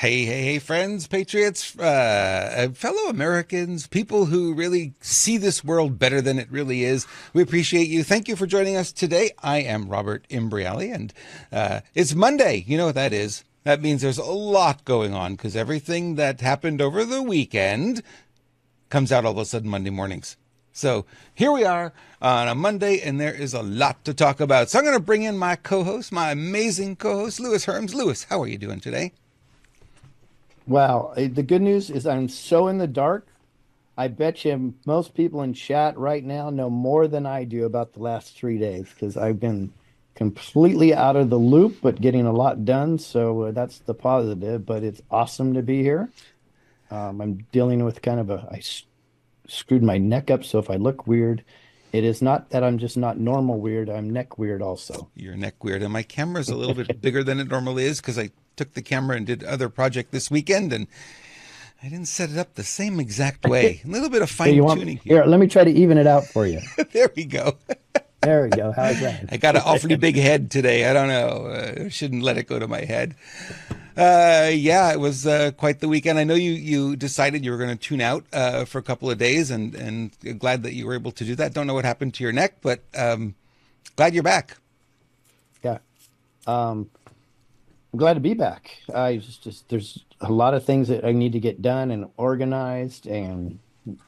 Hey, friends, patriots, fellow Americans, people who really see this world better than it really is. We appreciate you. Thank you for joining us today. I am Robert Imbriali, and it's Monday. You know what that is. That means there's a lot going on because everything that happened over the weekend comes out all of a sudden Monday mornings. So here we are on a Monday, and there is a lot to talk about. So I'm going to bring in my co-host, my amazing co-host, Lewis Herms. Lewis, how are you doing today? Well, the good news is I'm so in the dark. I bet you most people in chat right now know more than I do about the last 3 days because I've been completely out of the loop, but getting a lot done. So that's the positive. But it's awesome to be here. I'm dealing with kind of screwed my neck up. So if I look weird, it is not that I'm just not normal weird. I'm neck weird also. Your neck weird, and my camera's a little bit bigger than it normally is because I took the camera and did other project this weekend, and I didn't set it up the same exact way. A little bit of So you fine want tuning here? here. Let me try to even it out for you. There we go. There we go. How's I got an awfully that? big head today. I don't know. Shouldn't let it go to my head. Yeah, it was quite the weekend. I know you decided you were going to tune out for a couple of days, and glad that you were able to do that. Don't know what happened to your neck, but glad you're back. Yeah. Um, I'm glad to be back. I just there's a lot of things that I need to get done and organized and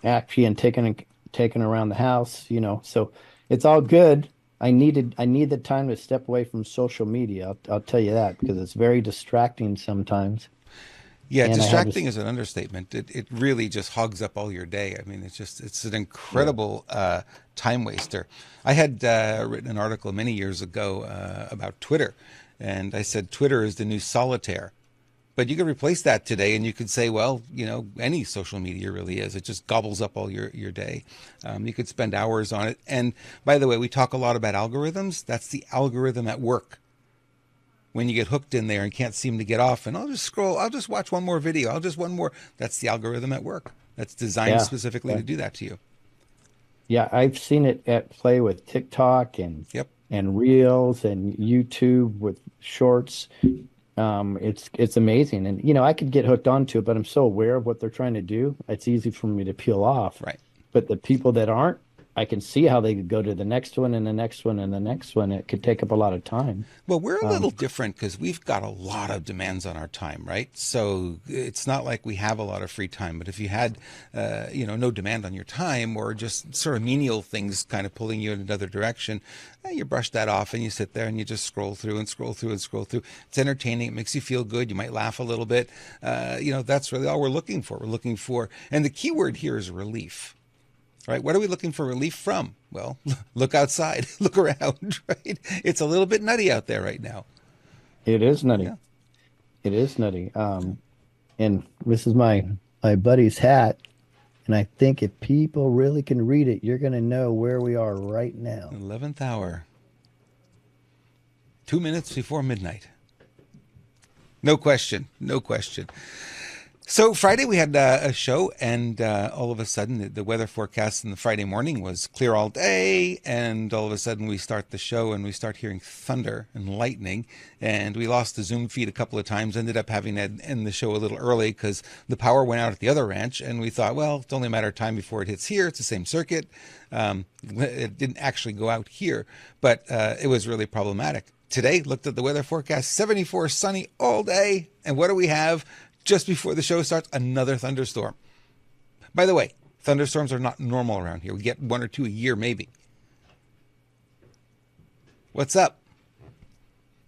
actually and taken around the house, So it's all good. I need the time to step away from social media. I'll tell you that because it's very distracting sometimes. Yeah, And I had distracting to, is an understatement. It really just hogs up all your day. I mean, it's an yeah, incredible time waster. I had written an article many years ago about Twitter, and I said Twitter is the new solitaire. But you could replace that today, and you could say, well, any social media really is. It just gobbles up all your day. You could spend hours on it. And by the way, we talk a lot about algorithms. That's the algorithm at work when you get hooked in there and can't seem to get off. And I'll just scroll. I'll just watch one more video. I'll just one more. That's the algorithm at work. That's designed yeah, specifically yeah, to do that to you. yeah. I've seen it at play with TikTok and Yep. Reels and YouTube with shorts. It's amazing, and I could get hooked onto it, but I'm so aware of what they're trying to do. It's easy for me to peel off. Right. But the people that aren't, I can see how they could go to the next one and the next one and the next one. It could take up a lot of time. Well, we're a little Um, different because we've got a lot of demands on our time, right? So it's not like we have a lot of free time. But if you had, no demand on your time or just sort of menial things kind of pulling you in another direction, you brush that off and you sit there and you just scroll through and scroll through and scroll through. It's entertaining. It makes you feel good. You might laugh a little bit. That's really all we're looking for. We're looking for, and the key word here is relief. Right? What are we looking for relief from? Well, look outside, look around, right? It's a little bit nutty out there right now. it is nutty. Yeah. It is nutty. And this is my buddy's hat, and I think if people really can read it, you're going to know where we are right now. 11th hour, 2 minutes before midnight. No question. No question. So Friday we had a show, and all of a sudden the weather forecast in the Friday morning was clear all day, and all of a sudden we start the show and we start hearing thunder and lightning, and we lost the Zoom feed a couple of times. Ended up having to end the show a little early because the power went out at the other ranch, and we thought, well, it's only a matter of time before it hits here. It's the same circuit. It didn't actually go out here, but it was really problematic. Today, looked at the weather forecast, 74 sunny all day, and what do we have? Just before the show starts, another thunderstorm. By the way, thunderstorms are not normal around here. We get one or two a year, maybe. What's up?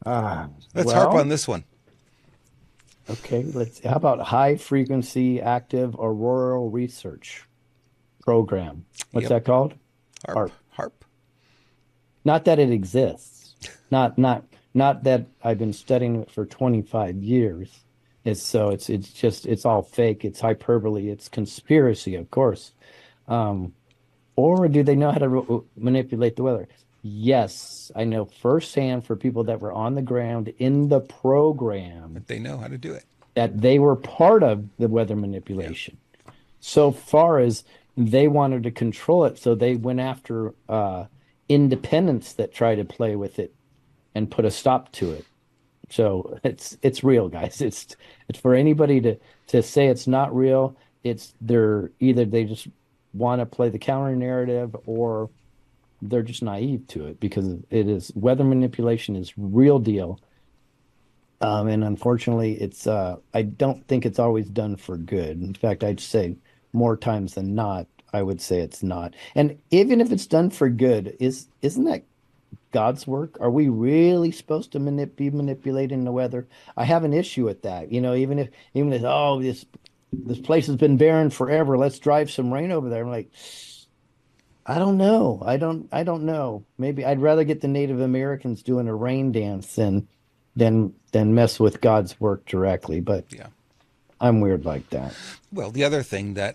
Ah, Let's harp on well, this one. okay. How about high frequency active auroral research program? What's Yep. that called? Harp, HARP. harp. Not that it exists. Not that I've been studying it for 25 years. It's all fake. It's hyperbole. It's conspiracy, of course. Um, or do they know how to manipulate the weather? Yes, I know firsthand for people that were on the ground in the program But they know how to do it. that they were part of the weather Yeah. manipulation. So far as they wanted to control it, so they went after independents that try to play with it and put a stop to it. So it's real, guys. It's for anybody to say it's not real. It's they're either they just want to play the counter narrative or they're just naive to it because it is weather manipulation is real deal. And unfortunately, it's I don't think it's always done for good. In fact, I'd say more times than not, I would say it's not. And even if it's done for good, isn't that God's work? Are we really supposed to be manipulating the weather? I have an issue with that. Even if oh this place has been barren forever, let's drive some rain over there. I'm like, I don't know. I don't know. Maybe I'd rather get the Native Americans doing a rain dance than mess with God's work directly. But Yeah. I'm weird like that. Well, the other thing that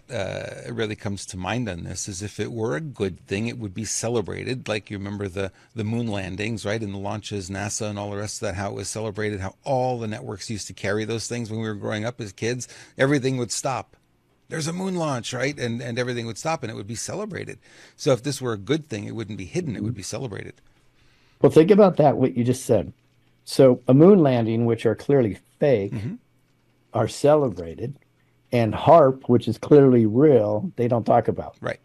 really comes to mind on this is if it were a good thing, it would be celebrated. Like you remember the moon landings, right? And the launches, NASA and all the rest of that, how it was celebrated, how all the networks used to carry those things when we were growing up as kids. Everything would stop. There's a moon launch, right? And everything would stop and it would be celebrated. So if this were a good thing, it wouldn't be hidden, it would be celebrated. Well, think about that, what you just said. So a moon landing, which are clearly fake, Hmm. are celebrated, and HARP, which is clearly real, they don't talk about. Right.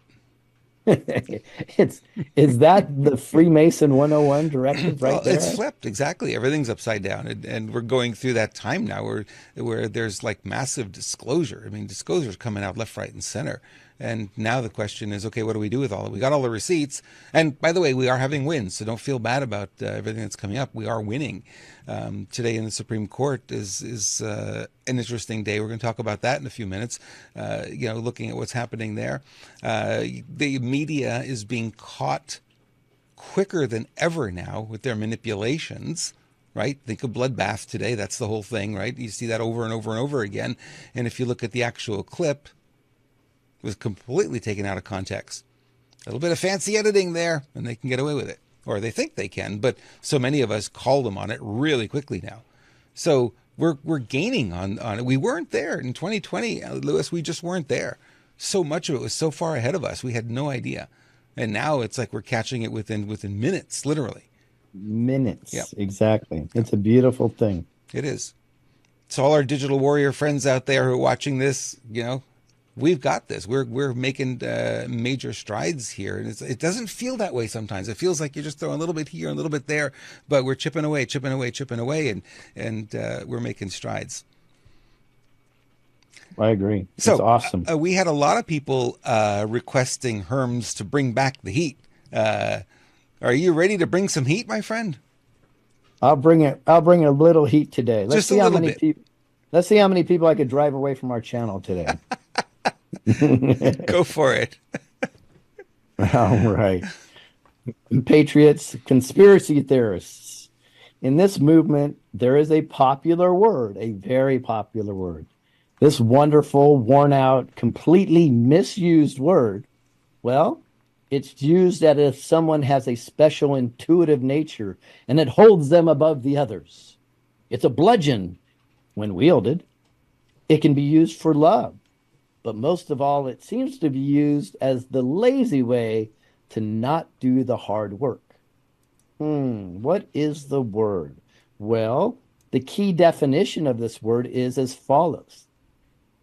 It's is that the Freemason 101 directive right Well, it's there? flipped exactly. Everything's upside down, and we're going through that time now where there's like massive disclosure. I mean, disclosure's coming out left, right, and center. And now the question is, okay, what do we do with all of it? We got all the receipts, and by the way, we are having wins, so don't feel bad about everything that's coming up. We are winning. Today in the Supreme Court is an interesting day. We're going to talk about that in a few minutes. Looking at what's happening there, the media is being caught quicker than ever now with their manipulations, right? Think of bloodbath today. That's the whole thing, right? You see that over and over and over again. And if you look at the actual clip, it was completely taken out of context. A little bit of fancy editing there, and they can get away with it. Or they think they can, but so many of us call them on it really quickly now. So we're gaining on it. We weren't there in 2020, Lewis. We just weren't there. So much of it was so far ahead of us. We had no idea. And now it's like we're catching it within minutes, literally. Yep. Minutes, exactly. It's a beautiful thing. It is. So all our digital warrior friends out there who are watching this, we've got this. We're making major strides here, and it doesn't feel that way sometimes. It feels like you're just throwing a little bit here and a little bit there, but we're chipping away, and we're making strides. I agree. It's So awesome. we had a lot of people requesting Herms to bring back the heat. Are you ready to bring some heat, my friend? I'll bring it. I'll bring a little heat today. Let's Just a see how little many bit. people. Let's see how many people I could drive away from our channel today. Go for it. All right. Patriots, conspiracy theorists. In this movement, there is a popular word, a very popular word. This wonderful, worn out, completely misused word, well, it's used as if someone has a special intuitive nature and it holds them above the others. It's a bludgeon when wielded. It can be used for love, but most of all, it seems to be used as the lazy way to not do the hard work. What is the word? Well, the key definition of this word is as follows: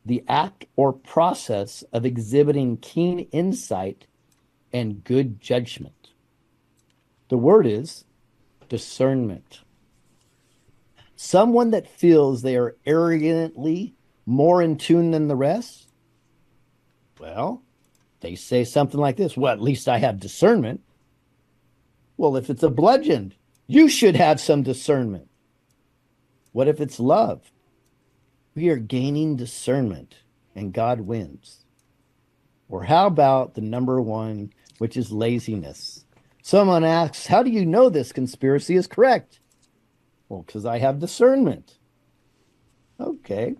the act or process of exhibiting keen insight and good judgment. The word is discernment. Someone that feels they are arrogantly more in tune than the rest, well, they say something like this: well, at least I have discernment. Well, if it's a bludgeon, you should have some discernment. What if it's love? We are gaining discernment and God wins. Or how about the number one, which is laziness? Someone asks, how do you know this conspiracy is correct? Well, because I have discernment. Okay.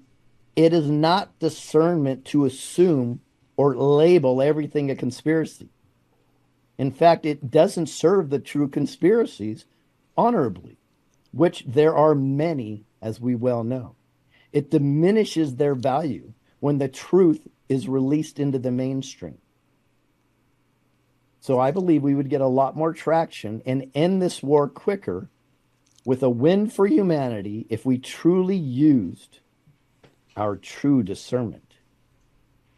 It is not discernment to assume or label everything a conspiracy. In fact, it doesn't serve the true conspiracies honorably, which there are many, as we well know. It diminishes their value when the truth is released into the mainstream. So I believe we would get a lot more traction and end this war quicker with a win for humanity if we truly used our true discernment.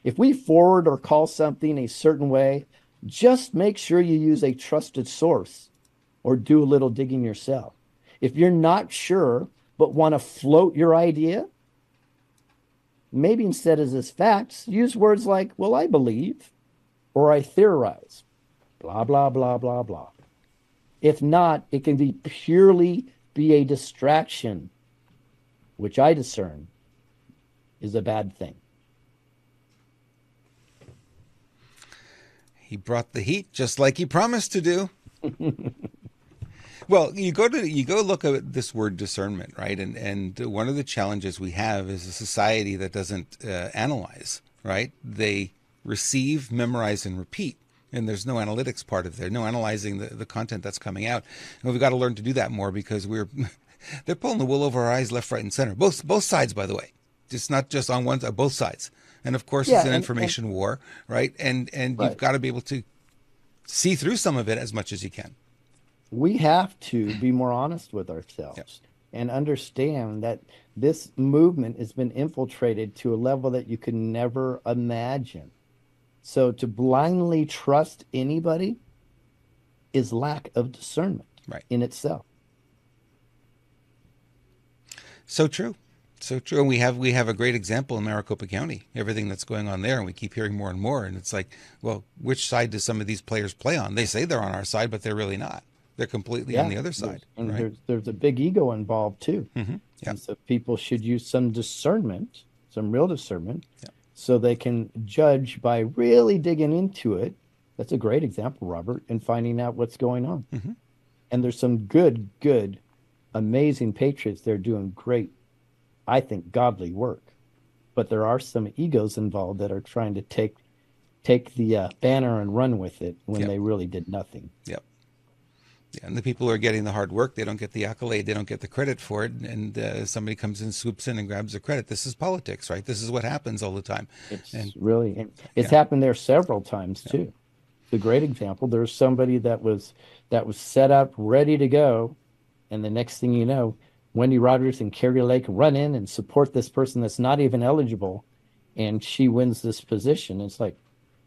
If we forward or call something a certain way, just make sure you use a trusted source or do a little digging yourself. If you're not sure but want to float your idea, maybe instead of as facts, use words like, well, I believe, or I theorize, blah, blah, blah, blah, blah. If not, it can be purely be a distraction, which I discern is a bad thing. He brought the heat just like he promised to do. Well, you go look at this word discernment, right? And one of the challenges we have is a society that doesn't analyze, right? They receive, memorize, and repeat. And there's no analytics part of there, no analyzing the content that's coming out. And we've got to learn to do that more because they're pulling the wool over our eyes left, right, and center. Both sides, by the way. It's not just on one side, both sides. And of course, it's an information war, right? And right. You've got to be able to see through some of it as much as you can. We have to be more honest with ourselves and understand that this movement has been infiltrated to a level that you could never imagine. So to blindly trust anybody is lack of discernment in itself. So true. So true. And we have a great example in Maricopa County, everything that's going on there. And we keep hearing more and more. And it's like, well, which side do some of these players play on? They say they're on our side, but they're really not. They're completely on the other side. And right? there's a big ego involved too. Mm-hmm. Yep. And so people should use some discernment, some real discernment, so they can judge by really digging into it. That's a great example, Robert, in finding out what's going on. Mm-hmm. And there's some good, amazing patriots there doing great, I think, godly work. But there are some egos involved that are trying to take the banner and run with it when they really did nothing. Yep. Yeah, and the people who are getting the hard work, they don't get the accolade, they don't get the credit for it, and somebody comes in, swoops in, and grabs the credit. This is politics, right? This is what happens all the time. It's happened there several times too. It's a great example. There's somebody that was set up, ready to go, and the next thing you know, Wendy Rogers and Carrie Lake run in and support this person that's not even eligible, and she wins this position. It's like,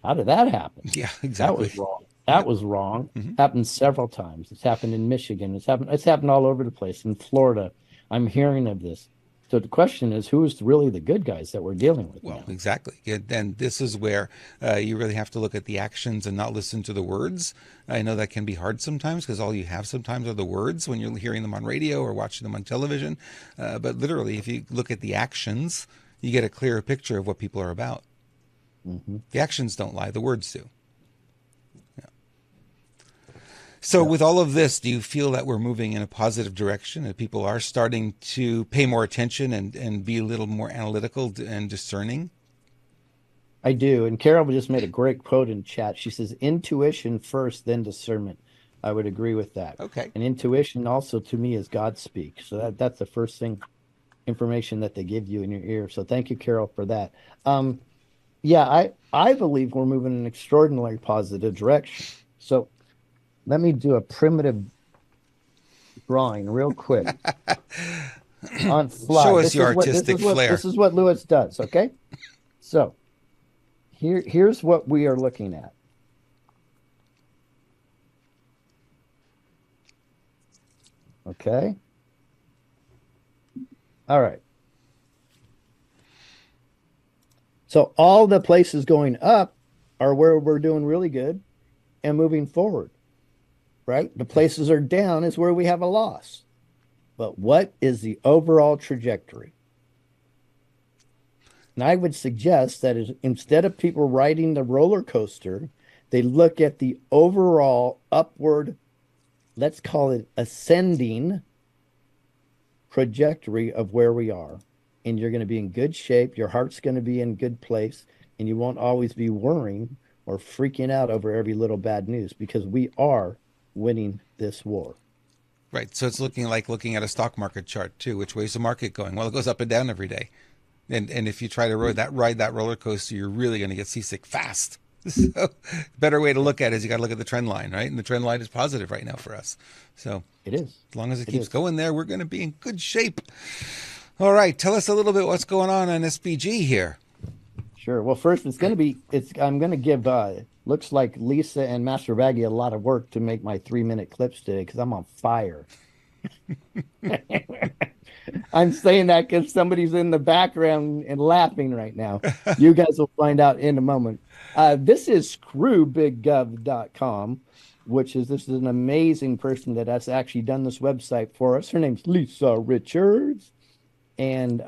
how did that happen? Yeah, exactly. That was wrong. That was wrong. Mm-hmm. Happened several times. It's happened in Michigan. It's happened all over the place. In Florida, I'm hearing of this. So the question is, who is really the good guys that we're dealing with? Well, now? Exactly. And this is where you really have to look at the actions and not listen to the words. I know that can be hard sometimes because all you have sometimes are the words when you're hearing them on radio or watching them on television. But literally, if you look at the actions, you get a clearer picture of what people are about. Mm-hmm. The actions don't lie. The words do. So with all of this, do you feel that we're moving in a positive direction, that people are starting to pay more attention and be a little more analytical and discerning? I do. And Carol just made a great quote in chat. She says, intuition first, then discernment. I would agree with that. Okay. And intuition also to me is God speak. So that's the first thing, information that they give you in your ear. So thank you, Carol, for that. I believe we're moving in an extraordinarily positive direction. So let me do a primitive drawing real quick. On fly. Show us your artistic flair. This is what Lewis does, okay? So here's what we are looking at. Okay? All right. So all the places going up are where we're doing really good and moving forward. Right? The places are down is where we have a loss. But what is the overall trajectory? And I would suggest that instead of people riding the roller coaster, they look at the overall upward, let's call it ascending trajectory of where we are. And you're going to be in good shape. Your heart's going to be in good place. And you won't always be worrying or freaking out over every little bad news because we are winning this war. Right. So it's looking at a stock market chart too. Which way is the market going? Well, it goes up and down every day. And if you try to ride that roller coaster, you're really going to get seasick fast. So better way to look at it is you got to look at the trend line, right? And the trend line is positive right now for us. So It is. as long as it It keeps is. going there, we're going to be in good shape. All right. Tell us a little bit what's going on SBG here. Sure. Well, first I'm gonna give looks like Lisa and Master Baggy a lot of work to make my 3-minute clips today because I'm on fire. I'm saying that because somebody's in the background and laughing right now. You guys will find out in a moment. This is screwbiggov.com, this is an amazing person that has actually done this website for us. Her name's Lisa Richards. And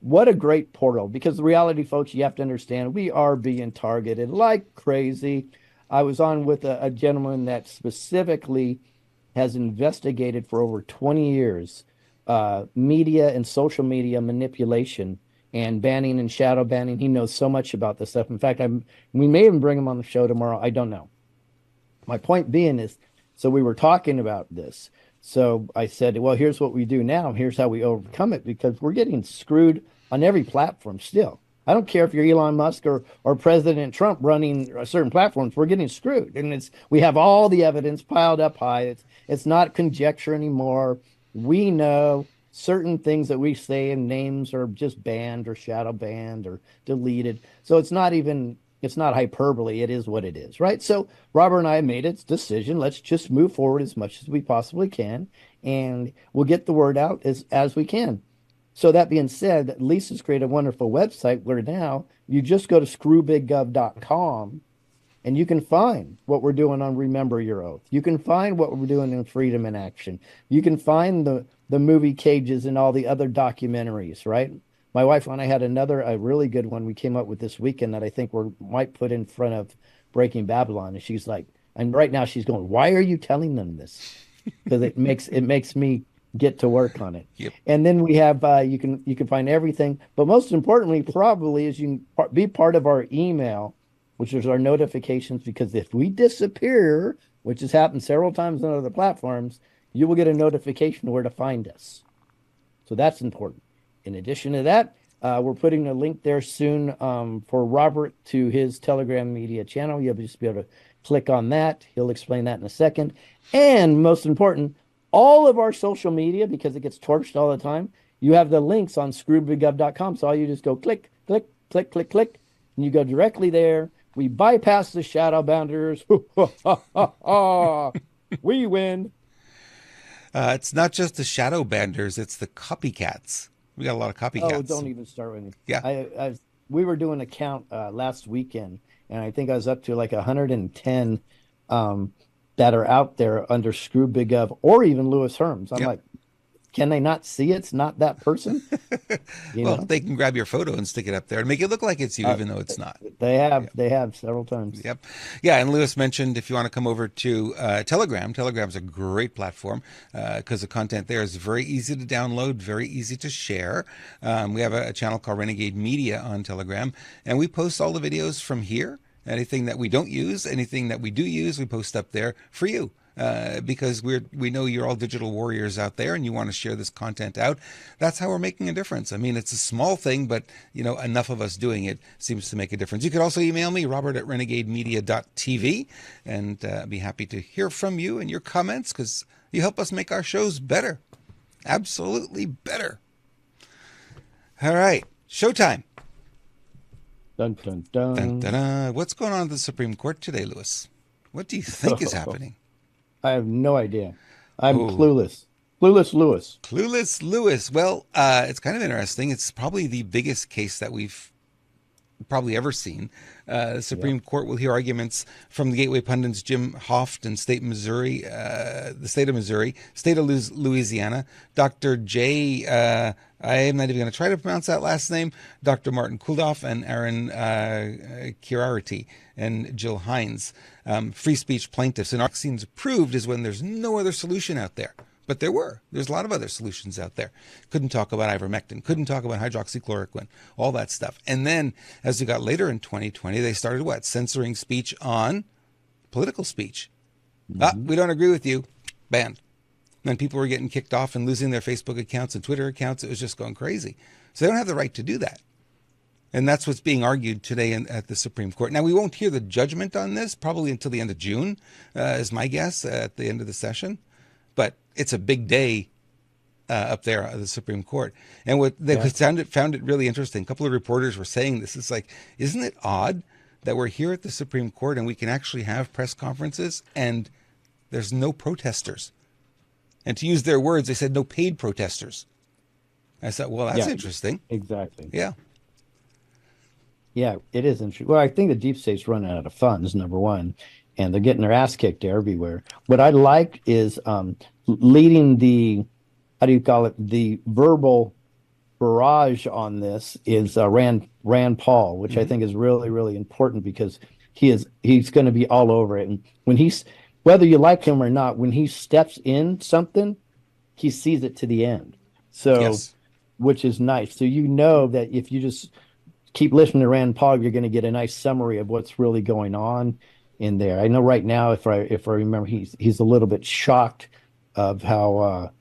what a great portal, because the reality, folks, you have to understand we are being targeted like crazy. I was on with a gentleman that specifically has investigated for over 20 years media and social media manipulation and banning and shadow banning. He knows so much about this stuff. In fact, we may even bring him on the show tomorrow. I don't know. My point being is, so we were talking about this. So I said, well, here's what we do now. Here's how we overcome it, because we're getting screwed on every platform still. I don't care if you're Elon Musk or President Trump running certain platforms. We're getting screwed. And we have all the evidence piled up high. It's not conjecture anymore. We know certain things that we say and names are just banned or shadow banned or deleted. So it's not hyperbole. It is what it is, right? So Robert and I made a decision. Let's just move forward as much as we possibly can, and we'll get the word out as we can. So that being said, Lisa's created a wonderful website where now you just go to screwbiggov.com and you can find what we're doing on Remember Your Oath. You can find what we're doing in Freedom in Action. You can find the movie Cages and all the other documentaries, right? My wife and I had a really good one we came up with this weekend that I think we might put in front of Breaking Babylon. And she's like, and right now she's going, why are you telling them this? Because it makes me get to work on it. Yep. And then we have you can find everything, but most importantly, probably is you can be part of our email, which is our notifications. Because if we disappear, which has happened several times on other platforms, you will get a notification where to find us. So that's important. In addition to that, we're putting a link there soon for Robert to his Telegram media channel. You'll just be able to click on that. He'll explain that in a second. And most important, all of our social media, because it gets torched all the time, you have the links on screwbiggov.com. So all you just go click, click, click, click, click, and you go directly there. We bypass the shadow bounders. We win. It's not just the shadow banders, it's the copycats. We got a lot of copycats. Oh, don't even start with me. Yeah. We were doing a count last weekend, and I think I was up to like 110 that are out there under Screw Big Gov or even Lewis Herms. I'm like, can they not see it's not that person? Well, they can grab your photo and stick it up there and make it look like it's you, even though it's not. They have several times. Yep. Yeah. And Lewis mentioned if you want to come over to Telegram, Telegram's a great platform because the content there is very easy to download, very easy to share. We have a channel called Renegade Media on Telegram, and we post all the videos from here. Anything that we don't use, anything that we do use, we post up there for you. Because we know you're all digital warriors out there and you want to share this content out. That's how we're making a difference. I mean, it's a small thing, but enough of us doing it seems to make a difference. You could also email me, robert@renegademedia.tv, and be happy to hear from you and your comments, because you help us make our shows better. Absolutely better. All right, showtime. Dun, dun, dun. Dun, dun, dun. What's going on at the Supreme Court today, Lewis? What do you think is happening? I have no idea. I'm clueless. Clueless Lewis. Clueless Lewis. Well, it's kind of interesting. It's probably the biggest case that we've probably ever seen. The Supreme Court will hear arguments from the Gateway pundits Jim Hoft and state of Missouri, state of Louisiana, Dr. J. I am not even going to try to pronounce that last name, Dr. Martin Kuldoff and Aaron Kirarity and Jill Hines, free speech plaintiffs. And vaccines approved is when there's no other solution out there. But there's a lot of other solutions out there. Couldn't talk about ivermectin, couldn't talk about hydroxychloroquine, all that stuff. And then as we got later in 2020, they started censoring speech on political speech. We don't agree with you, banned. And then people were getting kicked off and losing their Facebook accounts and Twitter accounts. It was just going crazy. So they don't have the right to do that. And that's what's being argued today at the Supreme Court. Now, we won't hear the judgment on this probably until the end of June, is my guess, at the end of the session. But it's a big day up there at the Supreme Court. And what they found it really interesting. A couple of reporters were saying this. It's like, isn't it odd that we're here at the Supreme Court and we can actually have press conferences and there's no protesters? And to use their words, they said no paid protesters. I thought, well, that's interesting. Exactly. Yeah. Yeah, it is interesting. Well, I think the deep state's running out of funds, number one, and they're getting their ass kicked everywhere. What I like is leading the, how do you call it, the verbal barrage on this is Rand Paul, which I think is really, really important because he's going to be all over it. And when whether you like him or not, when he steps in something, he sees it to the end. So, which is nice. So you know that if you just keep listening to Rand Paul, you're going to get a nice summary of what's really going on in there. I know right now, if I remember, he's a little bit shocked of how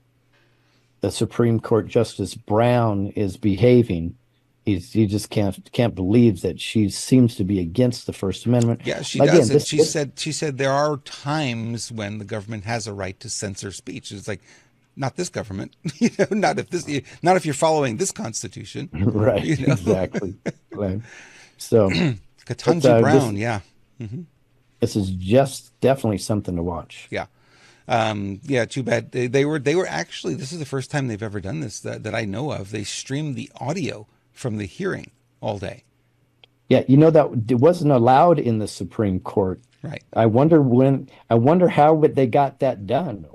the Supreme Court Justice Brown is behaving. He just can't believe that she seems to be against the First Amendment. Yeah, she does. She said there are times when the government has a right to censor speech. It's like, not this government, not if you're following this Constitution, right? Exactly. Right. So, Ketanji Brown, this is just definitely something to watch. Yeah. Too bad. They were actually, this is the first time they've ever done this that I know of. They streamed the audio from the hearing all day. Yeah, that it wasn't allowed in the Supreme Court. Right. I wonder how they got that done.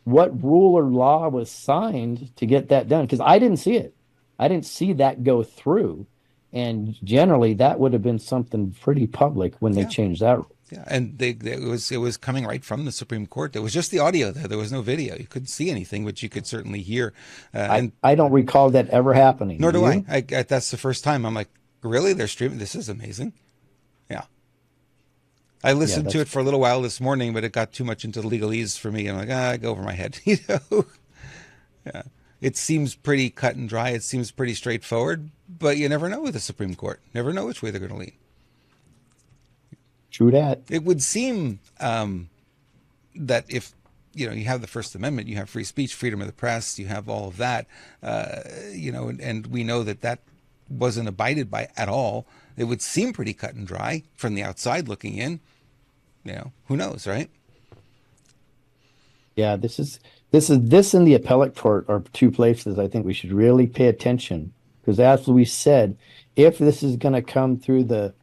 What rule or law was signed to get that done? Because I didn't see it. I didn't see that go through. And generally, that would have been something pretty public when they changed that. Yeah, and it was coming right from the Supreme Court. There was just the audio there. There was no video. You couldn't see anything, but you could certainly hear. I don't recall that ever happening. Nor do I. That's the first time. I'm like, really? They're streaming? This is amazing. Yeah. I listened to it for a little while this morning, but it got too much into the legalese for me. I'm like, I go over my head. Yeah. It seems pretty cut and dry. It seems pretty straightforward, but you never know with the Supreme Court. Never know which way they're going to lean. True that. It would seem that if you have the First Amendment, you have free speech, freedom of the press, you have all of that, and we know that wasn't abided by at all. It would seem pretty cut and dry from the outside looking in. Who knows, right? Yeah, this and the appellate court are two places I think we should really pay attention, because as we said, if this is going to come through the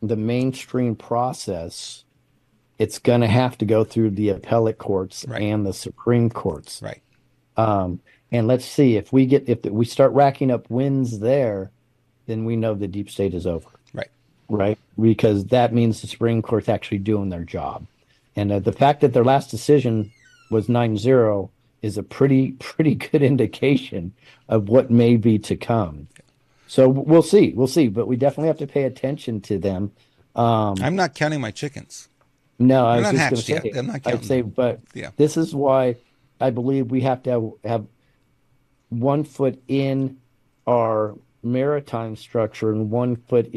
mainstream process, it's going to have to go through the appellate courts and the Supreme Courts. Right. And let's see if we start racking up wins there, then we know the deep state is over. Right. Because that means the Supreme Court's actually doing their job. And the fact that their last decision was 9-0 is a pretty good indication of what may be to come. So we'll see, but we definitely have to pay attention to them. I'm not counting my chickens. No, I was just going to say, I'm not counting. I'd say, but this is why I believe we have to have 1 foot in our maritime structure and 1 foot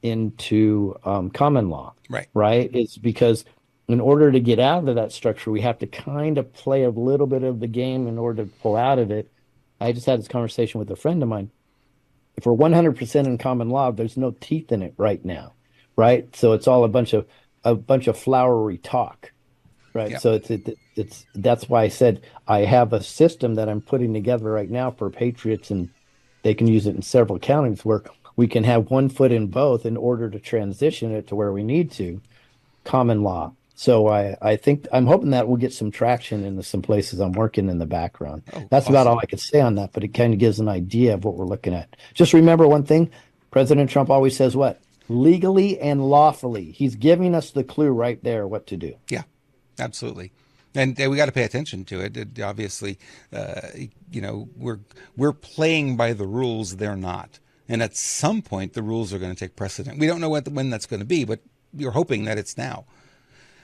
into common law. Right. It's because in order to get out of that structure, we have to kind of play a little bit of the game in order to pull out of it. I just had this conversation with a friend of mine. If we're 100% in common law, there's no teeth in it right now, right? So it's all a bunch of flowery talk, right? Yep. So it's that's why I said I have a system that I'm putting together right now for patriots, and they can use it in several counties where we can have 1 foot in both in order to transition it to where we need to, common law. So I think I'm hoping that we'll get some traction in some places I'm working in the background. That's awesome. About all I could say on that, but it kind of gives an idea of what we're looking at. Just remember one thing, President Trump always says what? Legally and lawfully. He's giving us the clue right there what to do. Yeah, absolutely. And we got to pay attention to it. Obviously, we're playing by the rules. They're not. And at some point, the rules are going to take precedent. We don't know when that's going to be, but you're hoping that it's now.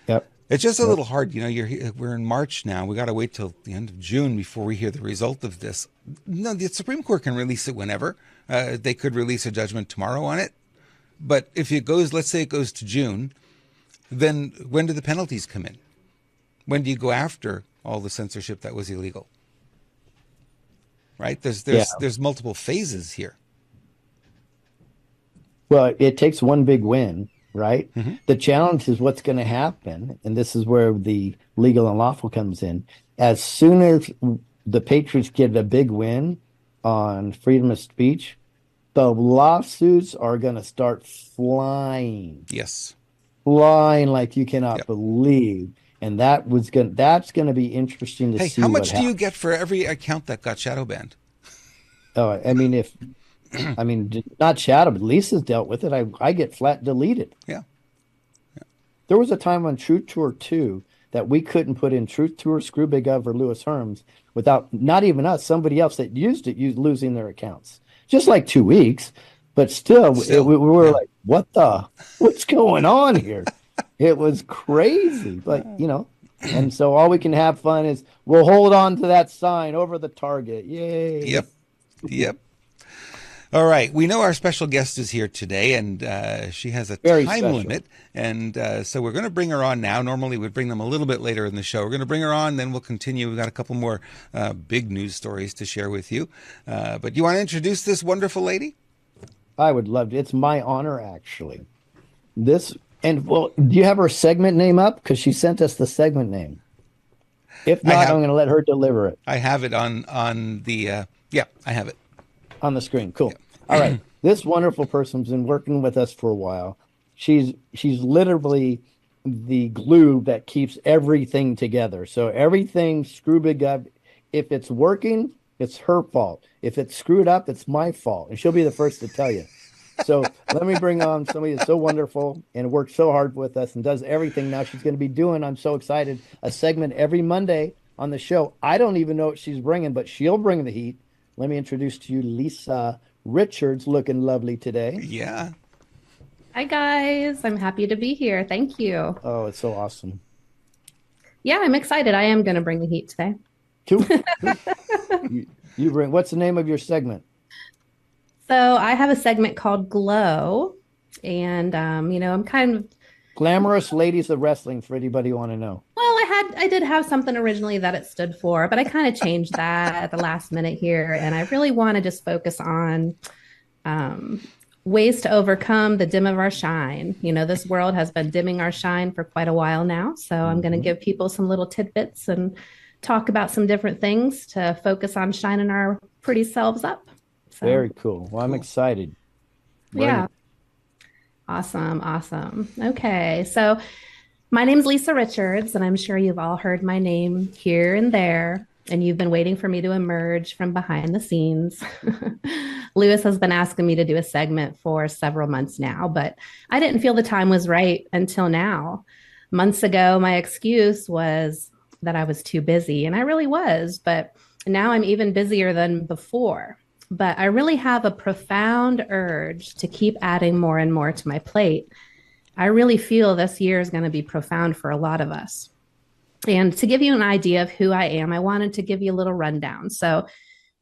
Yep. It's just a Nope. little hard, we're in March now. We got to wait till the end of June before we hear the result of this. No, the Supreme Court can release it whenever. They could release a judgment tomorrow on it. But if it goes, let's say it goes to June, then when do the penalties come in? When do you go after all the censorship that was illegal? Right? Yeah. There's multiple phases here. Well, it takes one big win, right? Mm-hmm. The challenge is what's going to happen, and this is where the legal and lawful comes in. As soon as the Patriots get a big win on freedom of speech, the lawsuits are going to start flying. Yes. Flying like you cannot Yep. believe. And that's going to be interesting to Hey, see how what much do happens. you get for every account that got shadow banned? Oh, not shadow, but Lisa's dealt with it. I get flat deleted. Yeah. There was a time on Truth Tour 2 that we couldn't put in Truth Tour, Screw Big Of, or Lewis Herms without, not even us, somebody else that used it, losing their accounts. Just like 2 weeks, but still, we were yeah. like, what's going on here? It was crazy, but and so all we can have fun is we'll hold on to that sign over the target. Yay. Yep. Yep. All right. We know our special guest is here today, and she has a Very time special. limit. And so we're going to bring her on now. Normally, we'd bring them a little bit later in the show. We're going to bring her on, then we'll continue. We've got a couple more big news stories to share with you. But you want to introduce this wonderful lady? I would love to. It's my honor, actually. Do you have her segment name up? Because she sent us the segment name. If not, I'm going to let her deliver it I have it on the, yeah, I have it. on the screen. Cool. All right. This wonderful person's been working with us for a while. She's literally the glue that keeps everything together. So everything screw big up. If it's working, it's her fault. If it's screwed up, it's my fault. And she'll be the first to tell you. So let me bring on somebody that's so wonderful and works so hard with us and does everything now. She's going to be doing, I'm so excited, a segment every Monday on the show. I don't even know what she's bringing, but she'll bring the heat. Let me introduce to you Lisa Richards, looking lovely today. Yeah. Hi, guys. I'm happy to be here. Thank you. Oh, it's so awesome. Yeah, I'm excited. I am going to bring the heat today. Cool. You bring, what's the name of your segment? So I have a segment called Glow, and I'm kind of Glamorous Ladies of Wrestling, for anybody who want to know. well, I did have something originally that it stood for, but I kind of changed that at the last minute here, and I really want to just focus on ways to overcome the dim of our shine. This world has been dimming our shine for quite a while now, so I'm going to give people some little tidbits and talk about some different things to focus on shining our pretty selves up. So, Very cool. Well, I'm excited. yeah. Awesome. Okay. So my name's Lisa Richards, and I'm sure you've all heard my name here and there, and you've been waiting for me to emerge from behind the scenes. Lewis has been asking me to do a segment for several months now, but I didn't feel the time was right until now. Months ago, my excuse was that I was too busy, and I really was, but now I'm even busier than before. But I really have a profound urge to keep adding more and more to my plate. I really feel this year is going to be profound for a lot of us. And to give you an idea of who I am, I wanted to give you a little rundown. So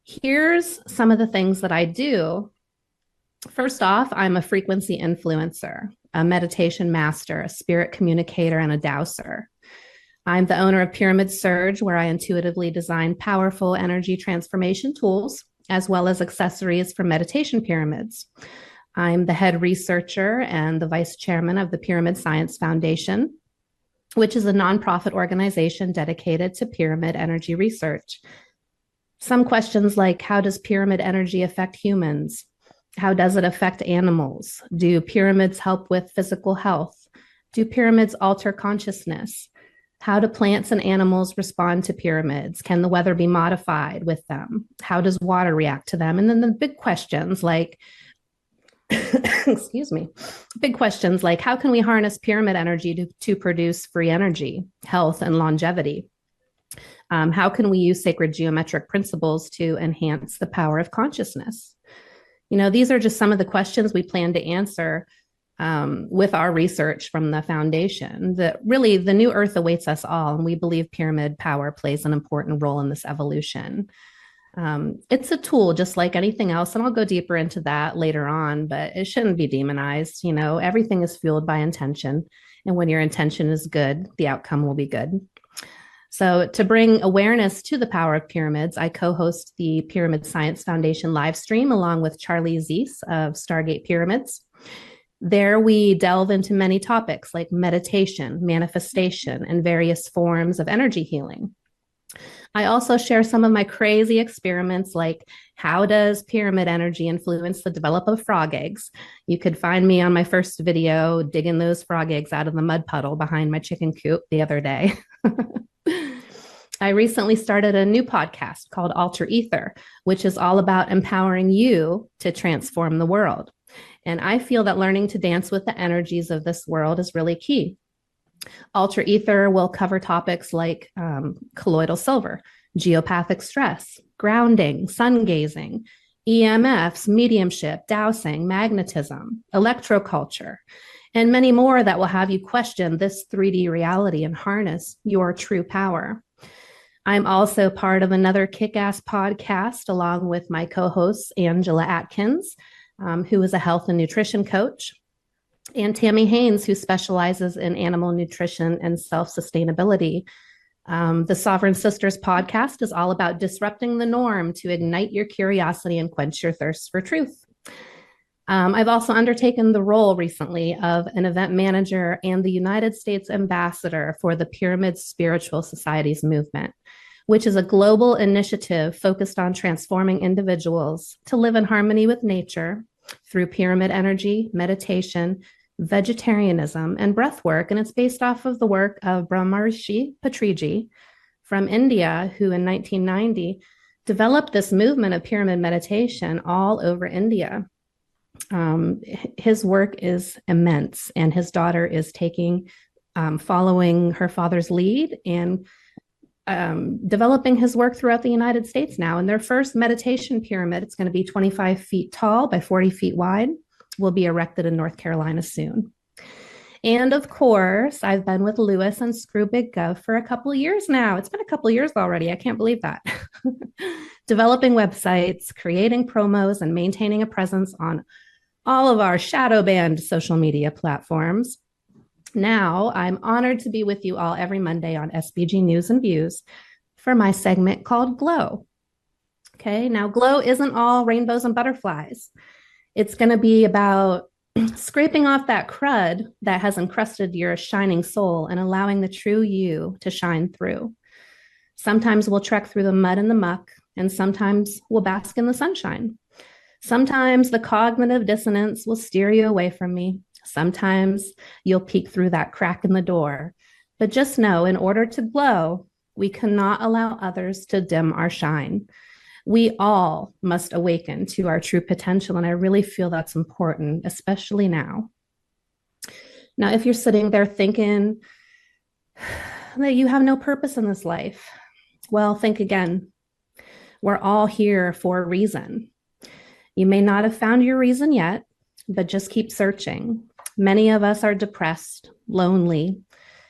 here's some of the things that I do. First off, I'm a frequency influencer, a meditation master, a spirit communicator, and a dowser. I'm the owner of Pyramid Surge, where I intuitively design powerful energy transformation tools, as well as accessories for meditation pyramids. I'm the head researcher and the vice chairman of the Pyramid Science Foundation, which is a nonprofit organization dedicated to pyramid energy research. Some questions like, how does pyramid energy affect humans? How does it affect animals? Do pyramids help with physical health? Do pyramids alter consciousness? How do plants and animals respond to pyramids? Can the weather be modified with them? How does water react to them? And then the big questions like, excuse me, big questions like, how can we harness pyramid energy to produce free energy, health, and longevity? How can we use sacred geometric principles to enhance the power of consciousness? These are just some of the questions we plan to answer with our research from the foundation that really the new earth awaits us all. And we believe pyramid power plays an important role in this evolution. It's a tool just like anything else. And I'll go deeper into that later on, but it shouldn't be demonized. You know, everything is fueled by intention. And when your intention is good, the outcome will be good. So to bring awareness to the power of pyramids, I co-host the Pyramid Science Foundation live stream along with Charlie Zeiss of Stargate Pyramids. There we delve into many topics like meditation, manifestation, and various forms of energy healing. I also share some of my crazy experiments like how does pyramid energy influence the development of frog eggs? You could find me on my first video digging those frog eggs out of the mud puddle behind my chicken coop the other day. I recently started a new podcast called Alter Ether, which is all about empowering you to transform the world. And I feel that learning to dance with the energies of this world is really key. Alter Ether will cover topics like colloidal silver, geopathic stress, grounding, sun gazing, EMFs, mediumship, dowsing, magnetism, electroculture, and many more that will have you question this 3D reality and harness your true power. I'm also part of another kick-ass podcast along with my co-host, Angela Atkins, who is a health and nutrition coach, and Tammy Haynes, who specializes in animal nutrition and self-sustainability. The Sovereign Sisters podcast is all about disrupting the norm to ignite your curiosity and quench your thirst for truth. I've also undertaken the role recently of an event manager and the United States ambassador for the Pyramid Spiritual Societies movement, which is a global initiative focused on transforming individuals to live in harmony with nature through pyramid energy, meditation, vegetarianism, and breath work. And it's based off of the work of Brahmarishi Patriji from India, who in 1990 developed this movement of pyramid meditation all over India. His work is immense, and his daughter is following her father's lead and developing his work throughout the United States now. And their first meditation pyramid, it's going to be 25 feet tall by 40 feet wide, will be erected in North Carolina soon. And of course, I've been with Lewis and Screw Big Gov for a couple of years now. It's been a couple of years already. I can't believe that. Developing websites, creating promos, and maintaining a presence on all of our shadow banned social media platforms. Now, I'm honored to be with you all every Monday on SBG News and Views for my segment called Glow. Okay, now Glow isn't all rainbows and butterflies. It's going to be about scraping off that crud that has encrusted your shining soul and allowing the true you to shine through. Sometimes we'll trek through the mud and the muck, and sometimes we'll bask in the sunshine. Sometimes the cognitive dissonance will steer you away from me. Sometimes you'll peek through that crack in the door. But just know, in order to glow, we cannot allow others to dim our shine. We all must awaken to our true potential, and I really feel that's important, especially now. Now, if you're sitting there thinking that you have no purpose in this life, well, think again. We're all here for a reason. You may not have found your reason yet, but just keep searching. Many of us are depressed, lonely,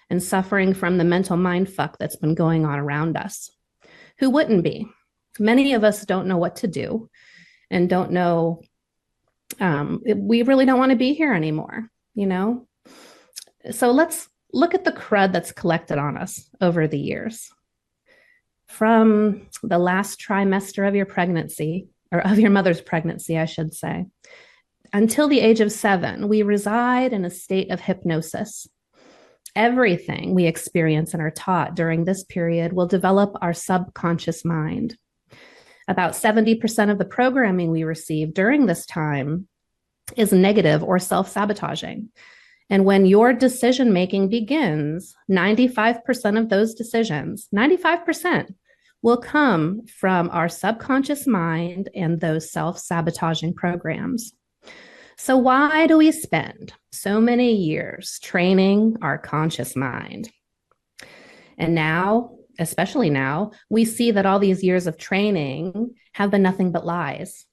and suffering from the mental mindfuck that's been going on around us. Who wouldn't be? Many of us don't know what to do and don't know, we really don't want to be here anymore, you know? So let's look at the crud that's collected on us over the years. From the last trimester of your pregnancy, or of your mother's pregnancy, I should say, until the age of 7, we reside in a state of hypnosis. Everything we experience and are taught during this period will develop our subconscious mind. About 70% of the programming we receive during this time is negative or self-sabotaging. And when your decision-making begins, 95% of those decisions, 95%, will come from our subconscious mind and those self-sabotaging programs. So why do we spend so many years training our conscious mind? And now, especially now, we see that all these years of training have been nothing but lies.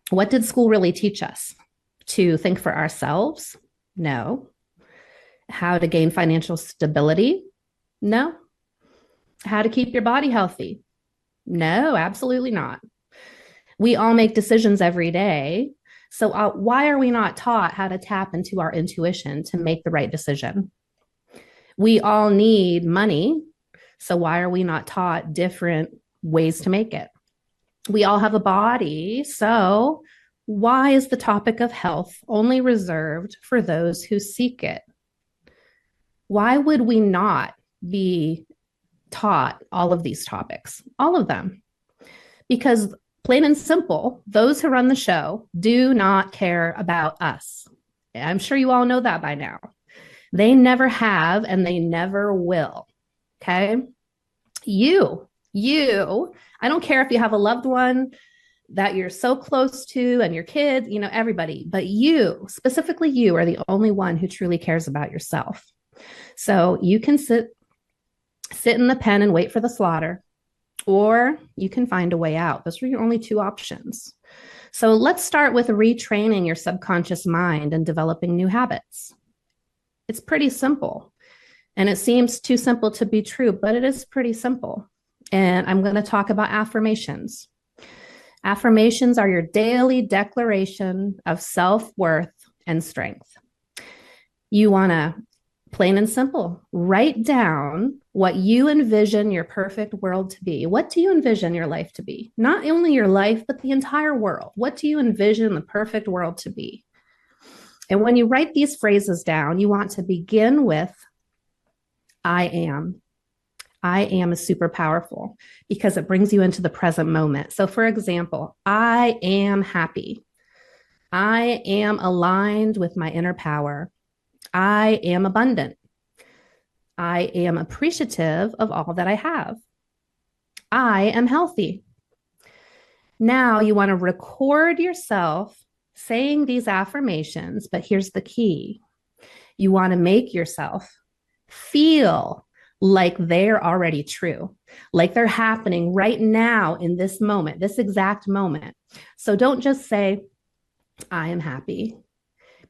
What did school really teach us? To think for ourselves, No. How to gain financial stability? No. How to keep your body healthy? No, absolutely not. We all make decisions every day. So why are we not taught how to tap into our intuition to make the right decision? We all need money. So why are we not taught different ways to make it? We all have a body. So why is the topic of health only reserved for those who seek it? Why would we not be taught all of these topics? All of them. Because plain and simple, those who run the show do not care about us. I'm sure you all know that by now. They never have, and they never will. Okay. You, I don't care if you have a loved one that you're so close to and your kids, everybody, but you, specifically you, are the only one who truly cares about yourself. So you can sit in the pen and wait for the slaughter, or you can find a way out. Those are your only two options. So let's start with retraining your subconscious mind and developing new habits. It's pretty simple. And it seems too simple to be true, but it is pretty simple. And I'm going to talk about affirmations. Affirmations are your daily declaration of self-worth and strength. You want to, plain and simple, write down what you envision your perfect world to be. What do you envision your life to be? Not only your life, but the entire world. What do you envision the perfect world to be? And when you write these phrases down, you want to begin with, I am. I am is super powerful because it brings you into the present moment. So for example, I am happy. I am aligned with my inner power. I am abundant. I am appreciative of all that I have. I am healthy. Now you want to record yourself saying these affirmations, but here's the key. You want to make yourself feel like they're already true, like they're happening right now in this moment, this exact moment. So don't just say, I am happy.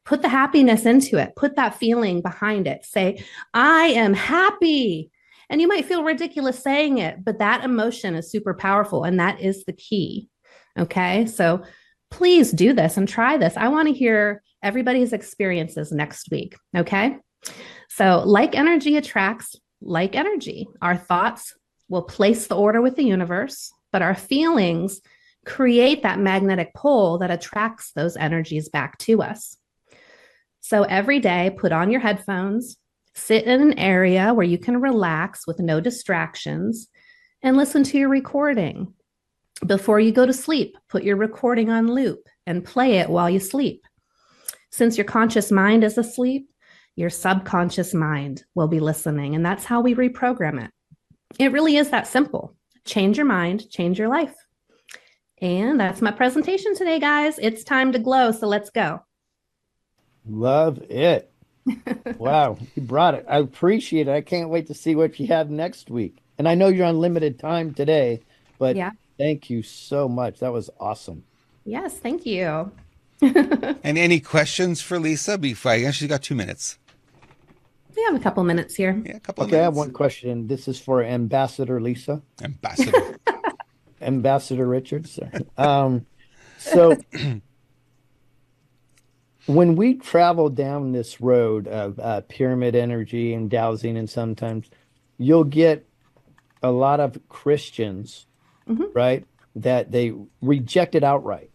Put the happiness into it. Put that feeling behind it. Say, I am happy. And you might feel ridiculous saying it, but that emotion is super powerful. And that is the key. Okay. So please do this and try this. I want to hear everybody's experiences next week. Okay. So like energy attracts like energy. Our thoughts will place the order with the universe, but our feelings create that magnetic pole that attracts those energies back to us. So every day, put on your headphones, sit in an area where you can relax with no distractions, and listen to your recording. Before you go to sleep, put your recording on loop and play it while you sleep. Since your conscious mind is asleep, your subconscious mind will be listening, and that's how we reprogram it. It really is that simple. Change your mind, change your life. And that's my presentation today, guys. It's time to glow, so let's go. Love it. Wow, you brought it. I appreciate it. I can't wait to see what you have next week. And I know you're on limited time today, but yeah, thank you so much. That was awesome. Yes, thank you. And any questions for Lisa before I guess she's got 2 minutes? We have a couple minutes here. Yeah, a couple of minutes. I have one question. This is for Ambassador Lisa. Ambassador. Ambassador Richards. So when we travel down this road of pyramid energy and dowsing, and sometimes you'll get a lot of Christians, right, that they reject it outright.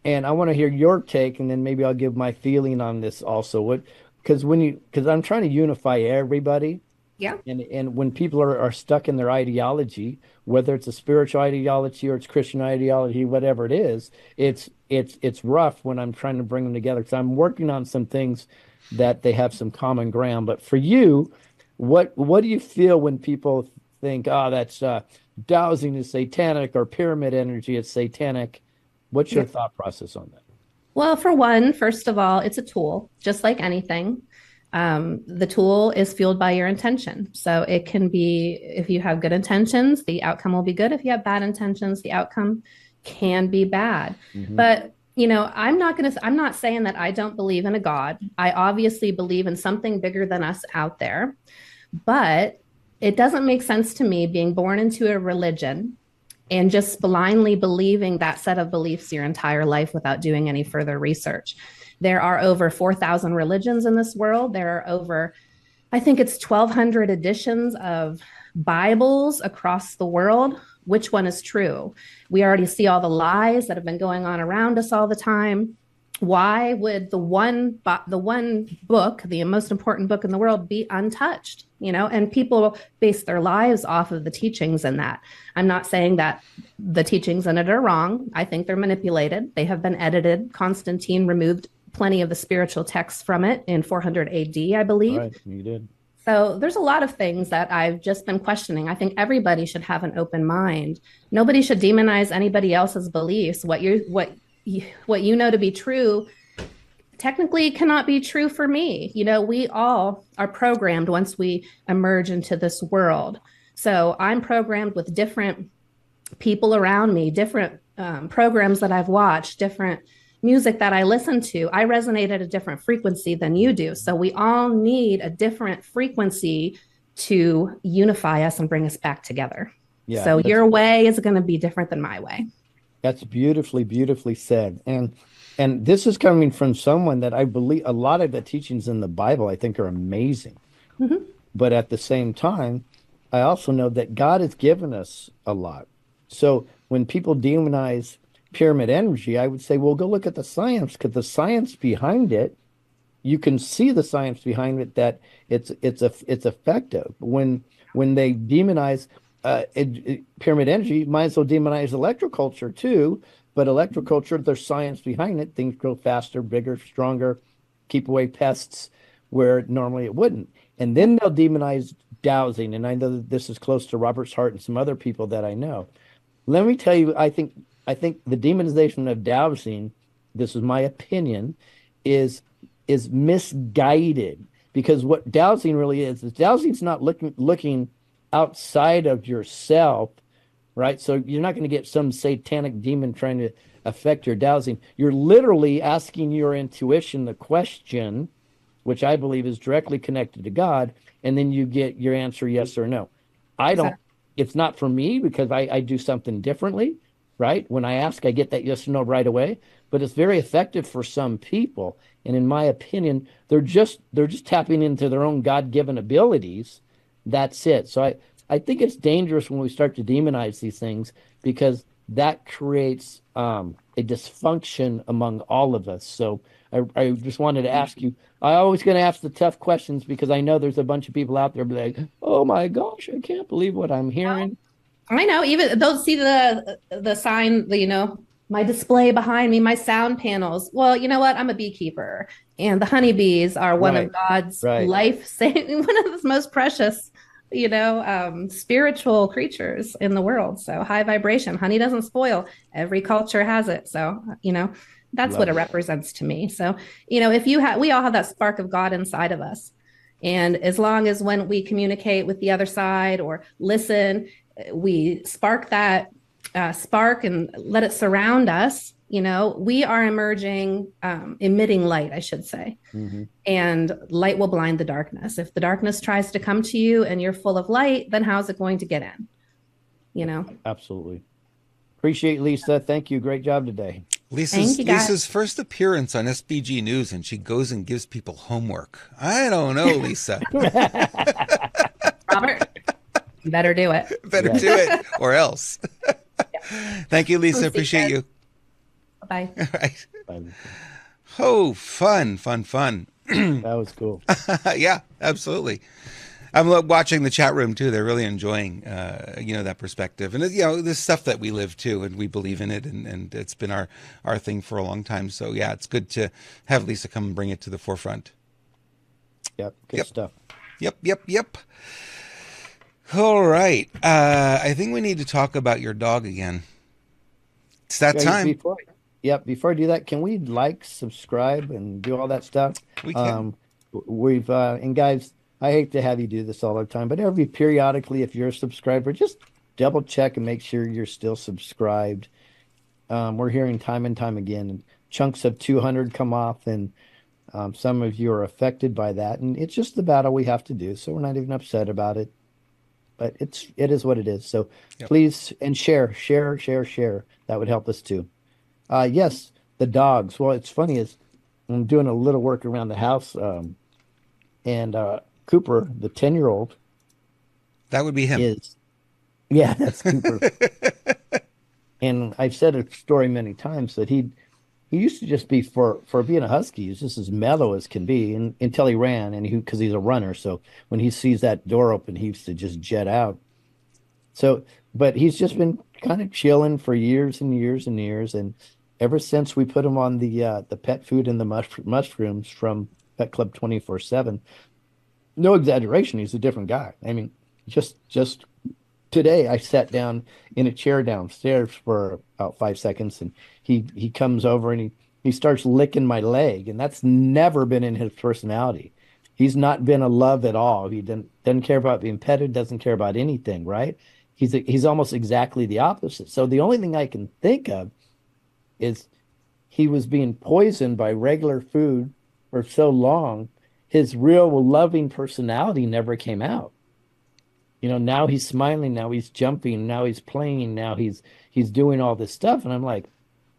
And I want to hear your take, and then maybe I'll give my feeling on this also. Because I'm trying to unify everybody. Yeah. And when people are stuck in their ideology, whether it's a spiritual ideology or it's Christian ideology, whatever it is, it's rough when I'm trying to bring them together. Because I'm working on some things that they have some common ground. But for you, what do you feel when people think, oh, that's dowsing is satanic or pyramid energy is satanic? What's your thought process on that? Well, for one, first of all, it's a tool, just like anything. The tool is fueled by your intention. So it can be, if you have good intentions, the outcome will be good. If you have bad intentions, the outcome can be bad. But I'm not saying that I don't believe in a God. I obviously believe in something bigger than us out there, but it doesn't make sense to me being born into a religion and just blindly believing that set of beliefs your entire life without doing any further research. There are over 4,000 religions in this world. There are over, I think it's 1,200 editions of Bibles across the world. Which one is true? We already see all the lies that have been going on around us all the time. Why would the one book, the most important book in the world, be untouched? And people base their lives off of the teachings in that. I'm not saying that the teachings in it are wrong. I think they're manipulated. They have been edited. Constantine removed plenty of the spiritual texts from it in 400 AD, I believe. Right, you did. So there's a lot of things that I've just been questioning. I think everybody should have an open mind. Nobody should demonize anybody else's beliefs. What you know to be true technically cannot be true for me. We all are programmed once we emerge into this world. So I'm programmed with different people around me, different programs that I've watched, different music that I listen to. I resonate at a different frequency than you do. So we all need a different frequency to unify us and bring us back together. Yeah, so your way is going to be different than my way. That's beautifully, beautifully said. And this is coming from someone that I believe a lot of the teachings in the Bible I think are amazing. Mm-hmm. But at the same time, I also know that God has given us a lot. So when people demonize pyramid energy, I would say, well, go look at the science, because the science behind it, you can see the science behind it, that it's effective. When they demonize pyramid energy, might as well demonize electroculture too. But electroculture, there's science behind it. Things grow faster, bigger, stronger, keep away pests where normally it wouldn't. And then they'll demonize dowsing. And I know that this is close to Robert's heart and some other people that I know. Let me tell you, I think the demonization of dowsing, this is my opinion, is misguided, because what dowsing really is dowsing's not looking outside of yourself, right? So you're not going to get some satanic demon trying to affect your dowsing. You're literally asking your intuition the question, which I believe is directly connected to God, and then you get your answer yes or no. It's not for me, because I do something differently, right? When I ask, I get that yes or no right away, but it's very effective for some people. And in my opinion, they're just tapping into their own God-given abilities. That's it. So I think it's dangerous when we start to demonize these things, because that creates a dysfunction among all of us. So I just wanted to ask you, I always going to ask the tough questions, because I know there's a bunch of people out there be like, oh my gosh, I can't believe what I'm hearing. I know, even those see the sign, my display behind me, my sound panels. Well, you know what? I'm a beekeeper, and the honeybees are one of God's life-saving, one of the most precious, spiritual creatures in the world. So high vibration, honey doesn't spoil. Every culture has it. So, that's what it represents to me. So, if we all have that spark of God inside of us. And as long as when we communicate with the other side or listen, we spark that spark and let it surround us, we are emitting light, I should say. Mm-hmm. And light will blind the darkness. If the darkness tries to come to you and you're full of light, then how's it going to get in? Absolutely. Appreciate Lisa. Thank you. Great job today. Lisa's first appearance on SBG News, and she goes and gives people homework. I don't know, Lisa. Robert, you better do it. Better do it, or else. Thank you, Lisa. Appreciate you. Bye. All right. Bye. Oh, fun. That was cool. Yeah, absolutely. I'm watching the chat room too. They're really enjoying, that perspective, and this stuff that we live too, and we believe in it, and it's been our thing for a long time. So yeah, it's good to have Lisa come and bring it to the forefront. Yep, good stuff. Yep. All right, I think we need to talk about your dog again. It's that time. Before I do that, can we subscribe, and do all that stuff? We can. And guys, I hate to have you do this all the time, but periodically, if you're a subscriber, just double check and make sure you're still subscribed. We're hearing time and time again chunks of 200 come off, and some of you are affected by that. And it's just the battle we have to do. So we're not even upset about it. But it is what it is. So Yep. please, and share. That would help us too. Yes, the dogs. Well, it's funny is I'm doing a little work around the house, and Cooper, the 10-year-old, That would be him. is yeah, that's Cooper. And I've said a story many times that he used to just be for being a husky. He's just as mellow as can be, and until he ran, and because he's a runner. So when he sees that door open, he used to just jet out. So, but he's just been kind of chilling for years and years and years, and ever since we put him on the pet food and the mushrooms from Pet Club 24/7, no exaggeration, he's a different guy. I mean, just today I sat down in a chair downstairs for about 5 seconds, and he comes over and he starts licking my leg, and that's never been in his personality. He's not been a love at all. He doesn't care about being petted, doesn't care about anything, right? He's almost exactly the opposite. So the only thing I can think of is he was being poisoned by regular food for so long, his real loving personality never came out. Now he's smiling, now he's jumping, now he's playing, now he's doing all this stuff, and I'm like,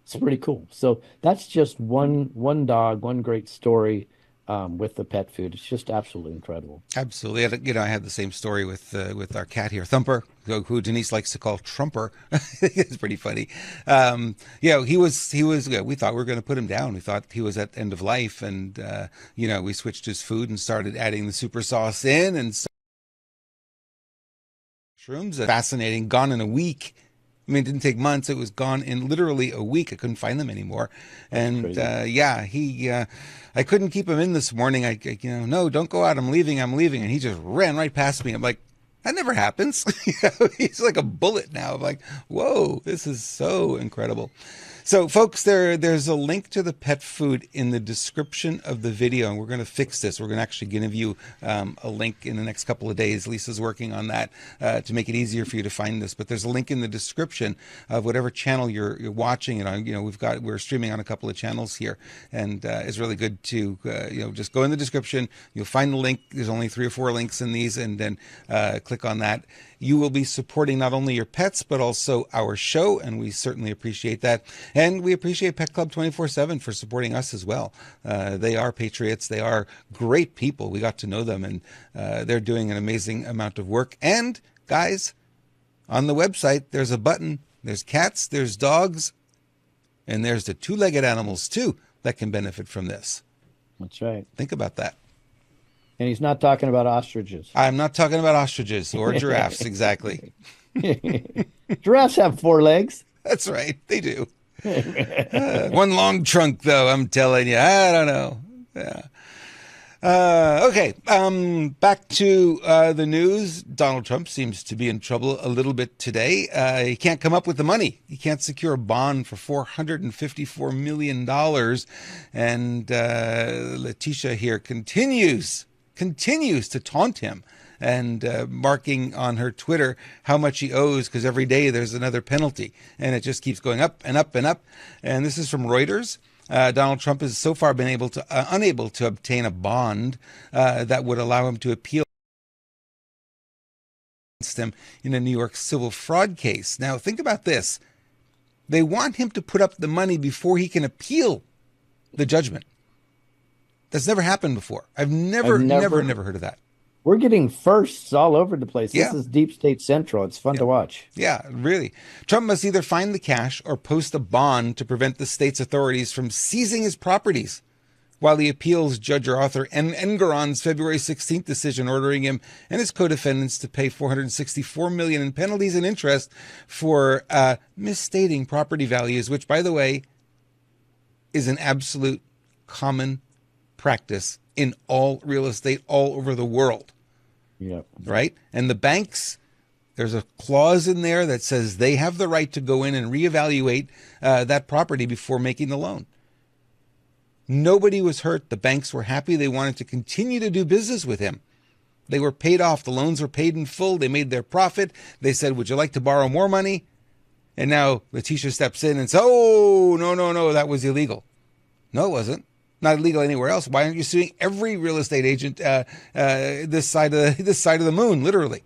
it's pretty cool. So that's just one dog, one great story with the pet food. It's just absolutely incredible. Absolutely. I had the same story with our cat here, Thumper, who Denise likes to call Trumper. It's pretty funny. He was. We thought we were going to put him down. We thought he was at end of life, and we switched his food and started adding the super sauce in, and shrooms. Fascinating. Gone in a week. I mean, it didn't take months. It was gone in literally a week. I couldn't find them anymore. And I couldn't keep him in this morning. No, don't go out. I'm leaving. And he just ran right past me. I'm like, that never happens. He's like a bullet now. I'm like, whoa, this is so incredible. So, folks, there's a link to the pet food in the description of the video, and we're going to fix this. We're going to actually give you a link in the next couple of days. Lisa's working on that to make it easier for you to find this. But there's a link in the description of whatever channel you're watching it on. We're streaming on a couple of channels here, and it's really good to just go in the description. You'll find the link. There's only 3 or 4 links in these, and then click on that. You will be supporting not only your pets, but also our show, and we certainly appreciate that. And we appreciate Pet Club 24/7 for supporting us as well. They are patriots. They are great people. We got to know them, and they're doing an amazing amount of work. And, guys, on the website, there's a button. There's cats, there's dogs, and there's the 2-legged animals, too, that can benefit from this. That's right. Think about that. And he's not talking about ostrches. I'm not talking about ostriches or giraffes, exactly. Giraffes have 4 legs. That's right. They do. One long trunk, though, I'm telling you. I don't know. Yeah. Okay. Back to the news. Donald Trump seems to be in trouble a little bit today. He can't come up with the money. He can't secure a bond for $454 million. And Letitia here continues to taunt him and marking on her Twitter how much he owes, because every day there's another penalty, and it just keeps going up and up and up. And this is from Reuters. Donald Trump has so far been unable to obtain a bond that would allow him to appeal against him in a New York civil fraud case. Now, think about this. They want him to put up the money before he can appeal the judgment. That's never happened before. I've never heard of that. We're getting firsts all over the place. Yeah. This is Deep State Central. It's fun to watch. Yeah, really. Trump must either find the cash or post a bond to prevent the state's authorities from seizing his properties, while he appeals Judge Arthur Engoron's February 16th decision ordering him and his co-defendants to pay $464 million in penalties and interest for misstating property values, which, by the way, is an absolute common practice in all real estate all over the world. Yep. Right? And the banks, there's a clause in there that says they have the right to go in and reevaluate that property before making the loan. Nobody was hurt. The banks were happy. They wanted to continue to do business with him. They were paid off. The loans were paid in full. They made their profit. They said, would you like to borrow more money? And now Letitia steps in and says, oh, no, that was illegal. No, it wasn't. Not illegal anywhere else. Why aren't you suing every real estate agent this side of the moon, literally?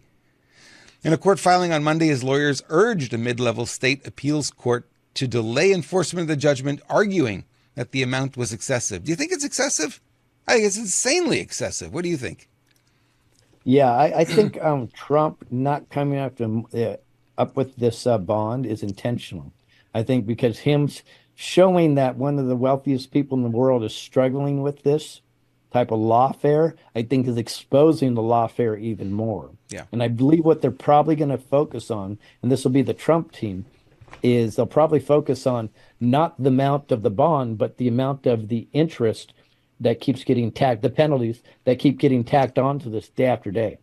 In a court filing on Monday, his lawyers urged a mid-level state appeals court to delay enforcement of the judgment, arguing that the amount was excessive. Do you think it's excessive? I think it's insanely excessive. What do you think? Yeah, I think Trump not coming up with this bond is intentional. I think because him showing that one of the wealthiest people in the world is struggling with this type of lawfare, I think is exposing the lawfare even more. Yeah. And I believe what they're probably going to focus on, and this will be the Trump team, is they'll probably focus on not the amount of the bond, but the amount of the interest that keeps getting tacked, the penalties that keep getting tacked onto this day after day,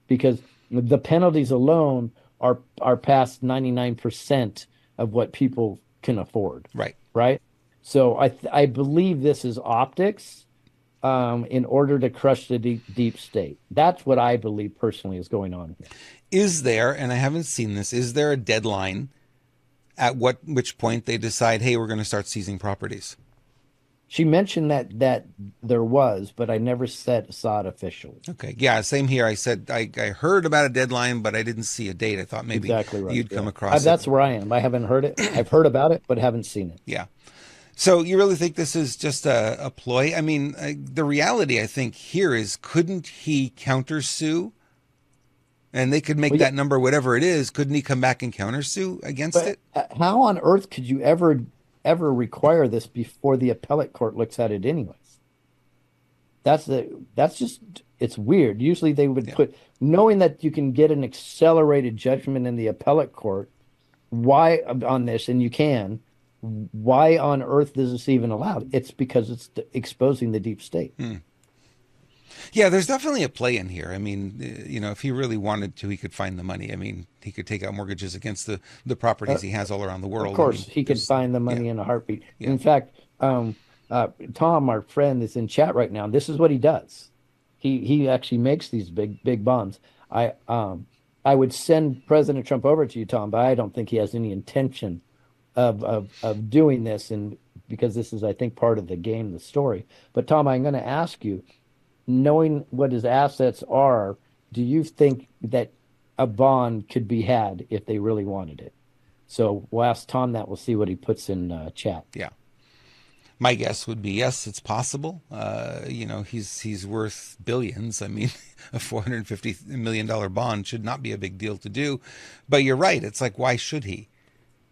because the penalties alone are past 99% of what people can afford. Right. Right. So I believe this is optics in order to crush the deep state. That's what I believe personally is going on here. Is there, and I haven't seen this, is there a deadline at which point they decide, hey, we're going to start seizing properties? She mentioned that there was, but I never saw it officially. Okay. Yeah, same here. I said I heard about a deadline, but I didn't see a date. I thought maybe exactly right. you'd come across it. That's where I am. I haven't heard it. I've heard about it, but haven't seen it. Yeah. So you really think this is just a ploy? I mean, the reality, I think, here is, couldn't he countersue? And they could make that number whatever it is. Couldn't he come back and countersue against it? How on earth could you ever require this before the appellate court looks at it anyways? That's just, it's weird. Usually they would put, knowing that you can get an accelerated judgment in the appellate court, why on this, and you can, why on earth is this even allowed? It's because it's exposing the deep state. Yeah, there's definitely a play in here. I mean, if he really wanted to, he could find the money. I mean, he could take out mortgages against the properties he has all around the world. Of course, he could find the money in a heartbeat. Yeah. In fact, Tom, our friend, is in chat right now. This is what he does. He actually makes these big bonds. I would send President Trump over to you, Tom, but I don't think he has any intention of doing this, and because this is, I think, part of the game, the story. But Tom, I'm going to ask you, knowing what his assets are, do you think that a bond could be had if they really wanted it? So we'll ask Tom that. We'll see what he puts in chat. Yeah. My guess would be yes, it's possible. He's worth billions. I mean, a $450 million bond should not be a big deal to do. But you're right. It's like, why should he?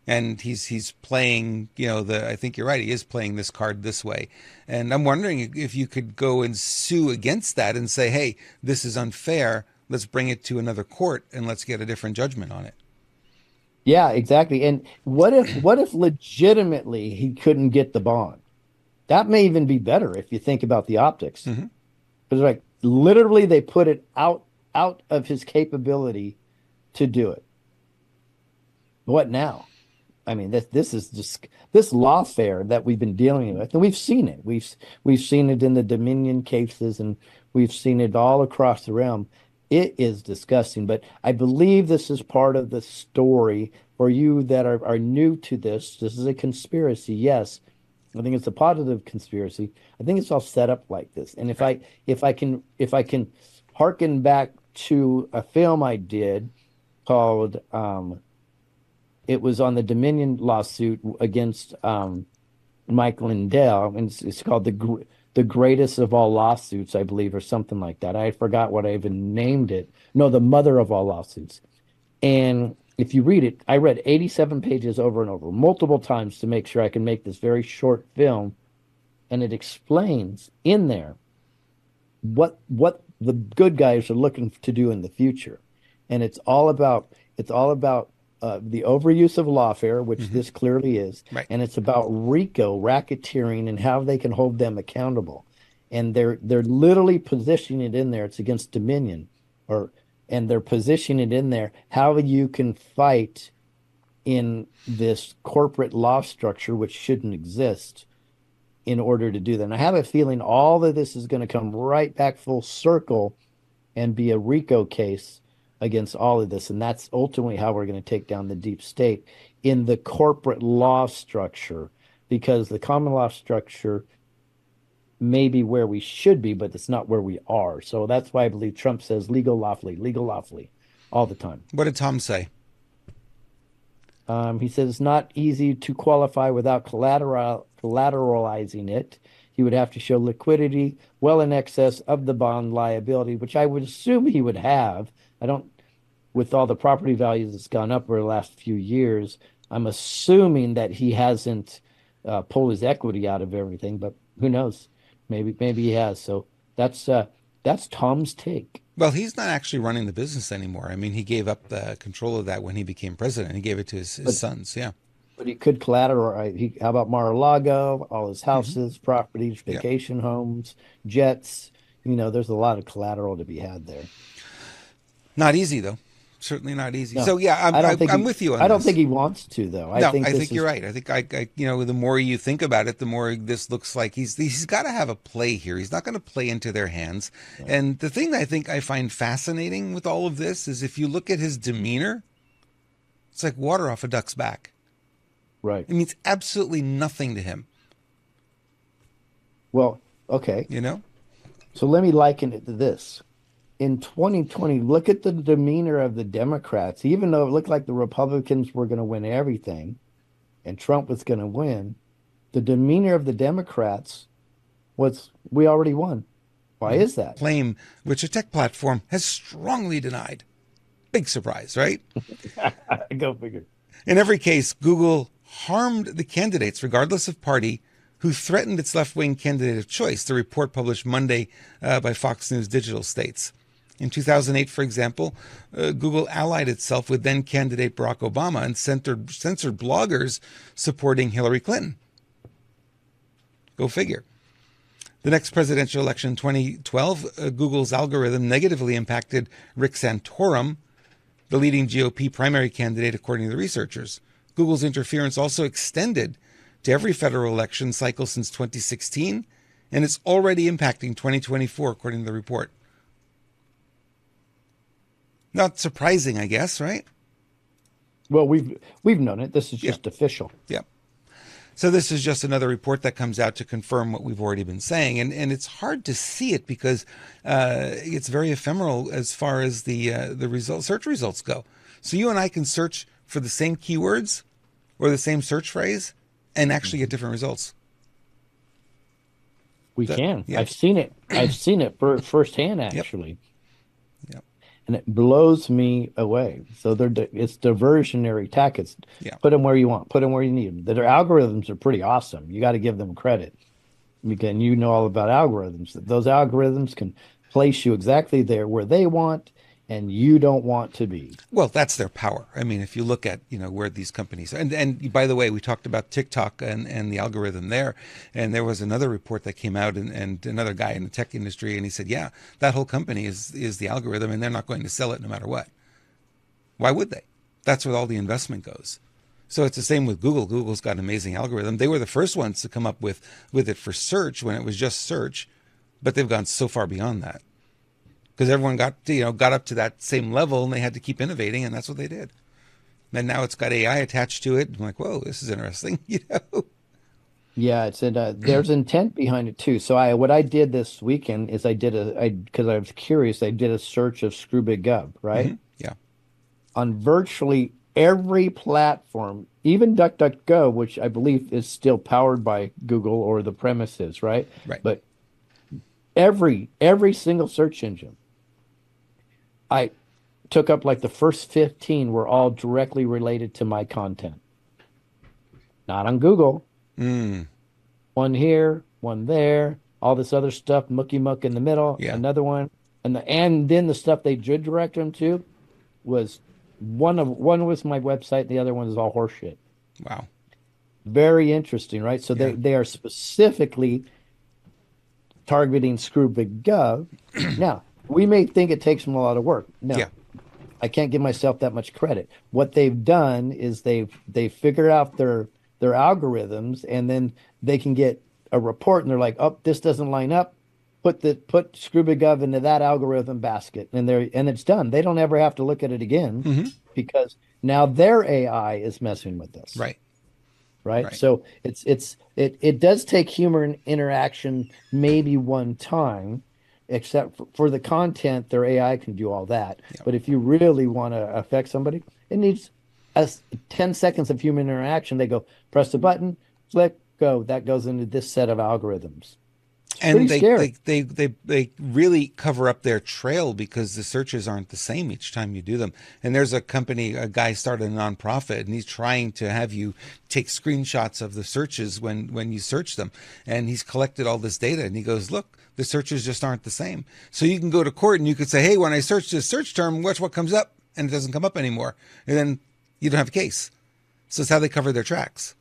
And he's playing, I think you're right. He is playing this card this way. And I'm wondering if you could go and sue against that and say, hey, this is unfair. Let's bring it to another court and let's get a different judgment on it. Yeah, exactly. And what if legitimately he couldn't get the bond? That may even be better if you think about the optics. Because like literally they put it out of his capability to do it. What now? I mean, this is just this lawfare that we've been dealing with, and we've seen it. We've seen it in the Dominion cases, and we've seen it all across the realm. It is disgusting, but I believe this is part of the story for you that are new to this. This is a conspiracy, yes. I think it's a positive conspiracy. I think it's all set up like this. And if I can harken back to a film I did called it was on the Dominion lawsuit against Mike Lindell, and it's called the greatest of all lawsuits, I believe, or something like that. I forgot what I even named it. No, the mother of all lawsuits. And if you read it, I read 87 pages over and over, multiple times, to make sure I can make this very short film, and it explains in there what the good guys are looking to do in the future, and it's all about the overuse of lawfare, which this clearly is, right. And it's about RICO, racketeering, and how they can hold them accountable. And they're literally positioning it in there. It's against Dominion, and they're positioning it in there how you can fight in this corporate law structure, which shouldn't exist, in order to do that. And I have a feeling all of this is going to come right back full circle and be a RICO case against all of this. And that's ultimately how we're going to take down the deep state in the corporate law structure, because the common law structure maybe where we should be, but it's not where we are. So that's why I believe Trump says legal lawfully all the time. What did Tom say? He says it's not easy to qualify without collateralizing it. He would have to show liquidity well in excess of the bond liability, which I would assume he would have. I don't, with all the property values that's gone up over the last few years, I'm assuming that he hasn't pulled his equity out of everything, but who knows? Maybe he has. So that's Tom's take. Well, he's not actually running the business anymore. I mean, he gave up the control of that when he became president. He gave it to his sons. Yeah. But he could collateralize. How about Mar-a-Lago, all his houses, properties, vacation homes, jets? There's a lot of collateral to be had there. Not easy, though. Certainly not easy. No, So yeah, I'm with you on this. I don't think he wants to, though. I think you're right. I think the more you think about it, the more this looks like he's got to have a play here. He's not going to play into their hands. Yeah. And the thing that I think I find fascinating with all of this is if you look at his demeanor, it's like water off a duck's back. Right. It means absolutely nothing to him. Well, okay. So let me liken it to this. In 2020, look at the demeanor of the Democrats. Even though it looked like the Republicans were going to win everything and Trump was going to win, the demeanor of the Democrats was, we already won. Why is that? Claim, which a tech platform has strongly denied. Big surprise, right? Go figure. In every case, Google harmed the candidates, regardless of party, who threatened its left-wing candidate of choice, the report published Monday by Fox News Digital states. In 2008, for example, Google allied itself with then-candidate Barack Obama and censored bloggers supporting Hillary Clinton. Go figure. The next presidential election in 2012, Google's algorithm negatively impacted Rick Santorum, the leading GOP primary candidate, according to the researchers. Google's interference also extended to every federal election cycle since 2016, and it's already impacting 2024, according to the report. Not surprising, I guess, right? Well, we've known it. This is just official. Yeah. So this is just another report that comes out to confirm what we've already been saying, and it's hard to see it because it's very ephemeral as far as the search results go. So you and I can search for the same keywords or the same search phrase and actually get different results. We can. Yeah. I've seen it. I've seen it firsthand, actually. Yep. And it blows me away. So it's diversionary tactics. Yeah. Put them where you want. Put them where you need them. Their algorithms are pretty awesome. You got to give them credit. Again, you know all about algorithms. Those algorithms can place you exactly there where they want and you don't want to be. Well, that's their power. I mean, if you look at, where these companies, and by the way, we talked about TikTok and the algorithm there, and there was another report that came out and another guy in the tech industry, and he said, yeah, that whole company is the algorithm and they're not going to sell it no matter what. Why would they? That's where all the investment goes. So it's the same with Google. Google's got an amazing algorithm. They were the first ones to come up with it for search when it was just search, but they've gone so far beyond that. Because everyone got up to that same level and they had to keep innovating, and that's what they did. And now it's got AI attached to it. I'm like, whoa, this is interesting, Yeah, it's there's intent behind it too. So what I did this weekend is because I was curious, I did a search of ScrewBigGov, right? Mm-hmm. Yeah. On virtually every platform, even DuckDuckGo, which I believe is still powered by Google or the premises, right? Right. But every single search engine, I took up like the first 15 were all directly related to my content. Not on Google. One here, one there, all this other stuff, mucky muck in the middle, another one. And then the stuff they did direct them to was one was my website, the other one is all horseshit. Wow. Very interesting, right? So they are specifically targeting ScrewBigGov. Now, we may think it takes them a lot of work. No, I can't give myself that much credit. What they've done is they've figured out their algorithms, and then they can get a report, and they're like, "Oh, this doesn't line up. Put ScrewBigGov into that algorithm basket," and it's done. They don't ever have to look at it again because now their AI is messing with this. Right. right? Right. So it does take human interaction maybe one time, except for the content, their AI can do all that. Yeah. But if you really want to affect somebody, it needs us 10 seconds of human interaction. They go, press the button, click, go. That goes into this set of algorithms. It's And pretty scary. they really cover up their trail because the searches aren't the same each time you do them. And there's a guy started a nonprofit, and he's trying to have you take screenshots of the searches when you search them. And he's collected all this data, and he goes, look, the searches just aren't the same. So you can go to court and you could say, hey, when I search this search term, watch what comes up, and it doesn't come up anymore. And then you don't have a case. So it's how they cover their tracks.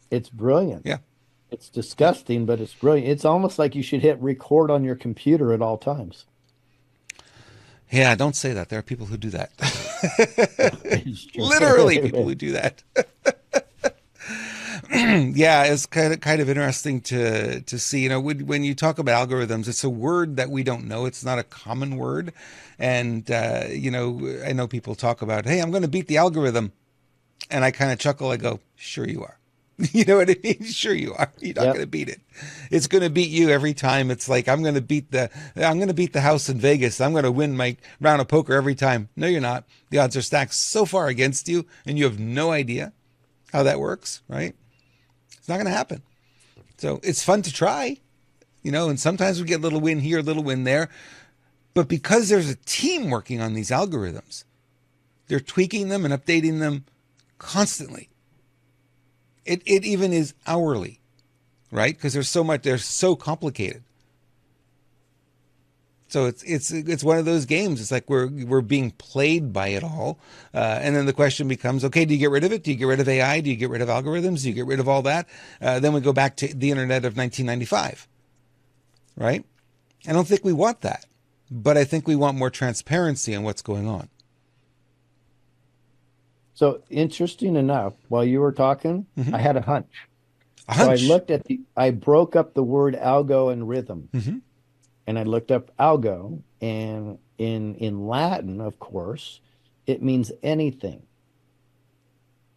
It's brilliant. Yeah. It's disgusting, but it's brilliant. It's almost like you should hit record on your computer at all times. Yeah, don't say that. There are people who do that. It's true. Literally people who do that. Yeah, it's kind of interesting to see. You know, when you talk about algorithms, it's a word that we don't know. It's not a common word, and you know, I know people talk about, hey, I'm going to beat the algorithm, and I kind of chuckle. I go, sure you are. You know what I mean? Sure you are. You're not Yep. going to beat it. It's going to beat you every time. It's like I'm going to beat the house in Vegas. I'm going to win my round of poker every time. No, you're not. The odds are stacked so far against you, and you have no idea how that works, right? It's not going to happen. So it's fun to try, you know, and sometimes we get a little win here, a little win there. But because there's a team working on these algorithms, they're tweaking them and updating them constantly. It even is hourly, right? Because there's so much, they're so complicated. So it's one of those games. It's like we're being played by it all, and then the question becomes: okay, do you get rid of it? Do you get rid of AI? Do you get rid of algorithms? Do you get rid of all that? Then we go back to the internet of 1995, right? I don't think we want that, but I think we want more transparency on what's going on. So interesting enough, while you were talking, Mhm. I had a hunch. A So hunch. I broke up the word algo and rhythm, Hmm. and I looked up algo, and in Latin, of course, it means anything.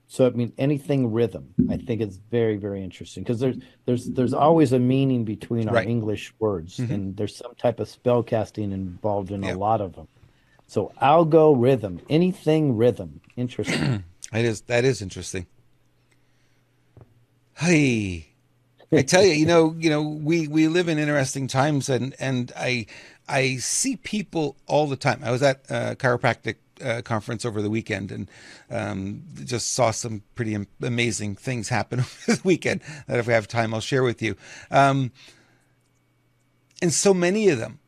So it means anything rhythm. I think it's very, very interesting because there's always a meaning between our Right. English words, Hmm. and there's some type of spell casting involved in a Yeah. lot of them. So algo rhythm, anything rhythm. Interesting. That is interesting. Hey. I tell you, we live in interesting times, and I see people all the time. I was at a chiropractic conference over the weekend, and just saw some pretty amazing things happen over the weekend that if we have time, I'll share with you. And so many of them,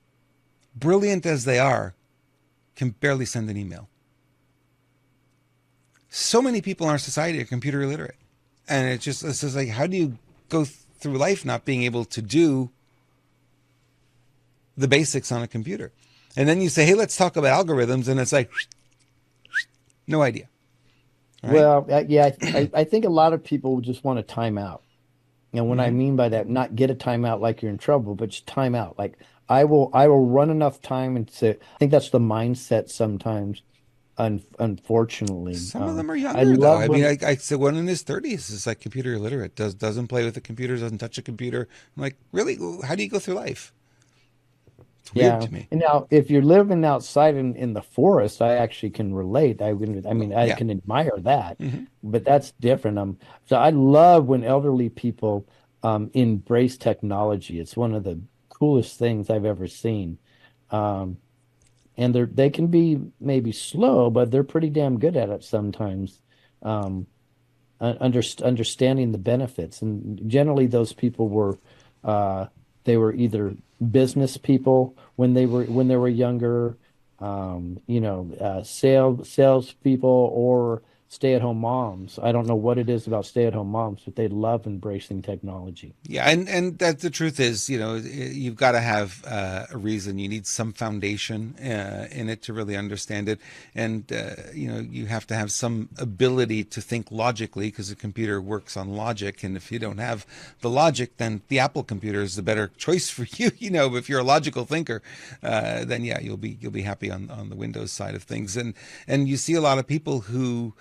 brilliant as they are, can barely send an email. So many people in our society are computer illiterate, and it's just like, how do you go through life not being able to do the basics on a computer? And then you say, hey, let's talk about algorithms, and it's like, no idea, right? Well, yeah, I think a lot of people just want a timeout. And what I Hmm. mean by that, not get a timeout like you're in trouble, but just timeout. Like I will run enough time and say, I think that's the mindset sometimes, unfortunately. Some of them are I younger though. love I mean, when, I said one in his 30s is like computer illiterate, doesn't play with the computer, doesn't touch a computer. I'm like, really? How do you go through life? It's weird yeah. to me. And now if you're living outside in the forest, I actually can relate. I mean, I Yeah. can admire that, Hmm. but that's different. So I love when elderly people embrace technology. It's one of the coolest things I've ever seen. Um, and they can be maybe slow, but they're pretty damn good at it sometimes. Um, understanding the benefits, and generally those people were uh, they were either business people when they were younger, sales people or stay-at-home moms. I don't know what it is about stay-at-home moms, but they love embracing technology. Yeah, and that the truth is, you've got to have a reason. You need some foundation in it to really understand it, and you have to have some ability to think logically because the computer works on logic. And if you don't have the logic, then the Apple computer is the better choice for you. If you're a logical thinker, then yeah, you'll be happy on the Windows side of things. And you see a lot of people who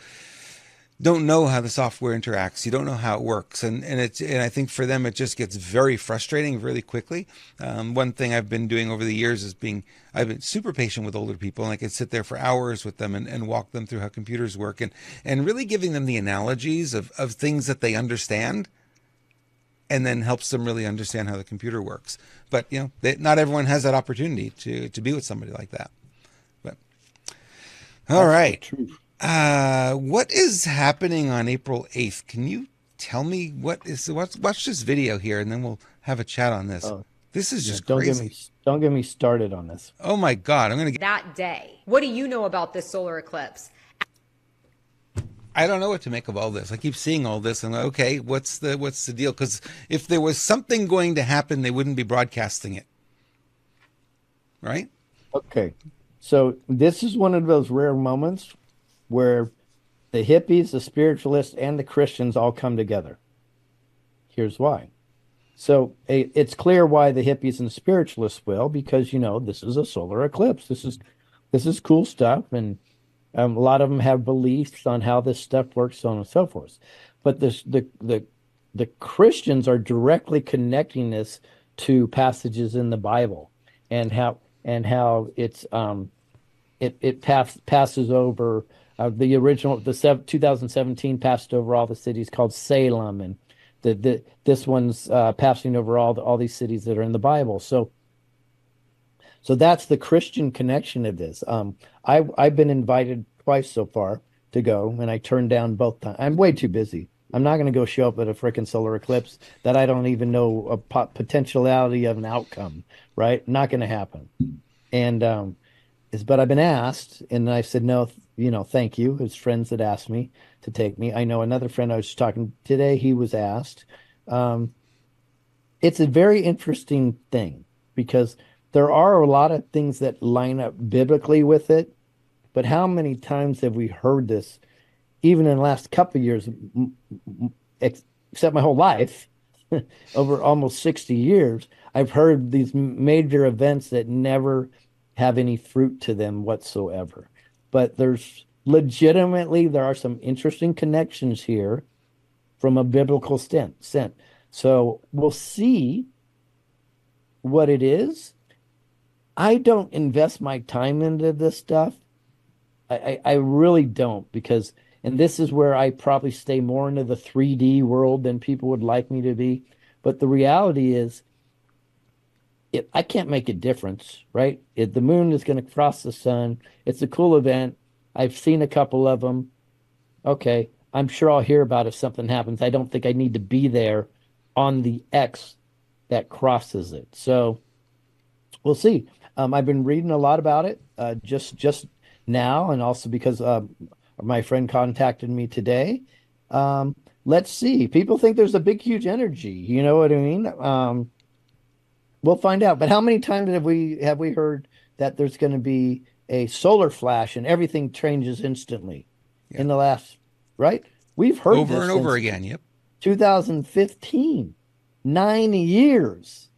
don't know how the software interacts. You don't know how it works, and I think for them it just gets very frustrating really quickly. One thing I've been doing over the years is I've been super patient with older people, and I can sit there for hours with them and walk them through how computers work, and really giving them the analogies of things that they understand, and then helps them really understand how the computer works. But not everyone has that opportunity to be with somebody like that. But all right. What is happening on April 8th? Can you tell me watch this video here and then we'll have a chat on this. This is just crazy. Don't get me started on this. Oh my God. I'm going to get that day. What do you know about this solar eclipse? I don't know what to make of all this. I keep seeing all this and okay, what's the deal? Because if there was something going to happen, they wouldn't be broadcasting it. Right? Okay. So this is one of those rare moments where the hippies, the spiritualists, and the Christians all come together. Here's why. So it's clear why the hippies and the spiritualists will, because this is a solar eclipse. This is cool stuff, and a lot of them have beliefs on how this stuff works, so on and so forth. But the Christians are directly connecting this to passages in the Bible, and how it's it passes over. The original, 2017 passed over all the cities called Salem, and this one's passing over all these cities that are in the Bible. So that's the Christian connection of this. I've been invited twice so far to go, and I turned down both times. I'm way too busy. I'm not going to go show up at a freaking solar eclipse that I don't even know a potentiality of an outcome. Right? Not going to happen. And but I've been asked, and I said no. Thank you. His friends had asked me to take me. I know another friend I was talking today, he was asked. It's a very interesting thing because there are a lot of things that line up biblically with it. But how many times have we heard this, even in the last couple of years, except my whole life, over almost 60 years, I've heard these major events that never have any fruit to them whatsoever. But there are some interesting connections here from a biblical sense. So we'll see what it is. I don't invest my time into this stuff. I really don't, because, and this is where I probably stay more into the 3D world than people would like me to be. But the reality is, I can't make a difference, right? The moon is going to cross the sun. It's a cool event. I've seen a couple of them. Okay, I'm sure I'll hear about if something happens. I don't think I need to be there on the X that crosses it. So we'll see. I've been reading a lot about it just now, and also because my friend contacted me today. Let's see. People think there's a big, huge energy. You know what I mean? We'll find out. But how many times have we heard that there's going to be a solar flash and everything changes instantly in the last, right? We've heard over and over again. Yep. 2015, 9 years,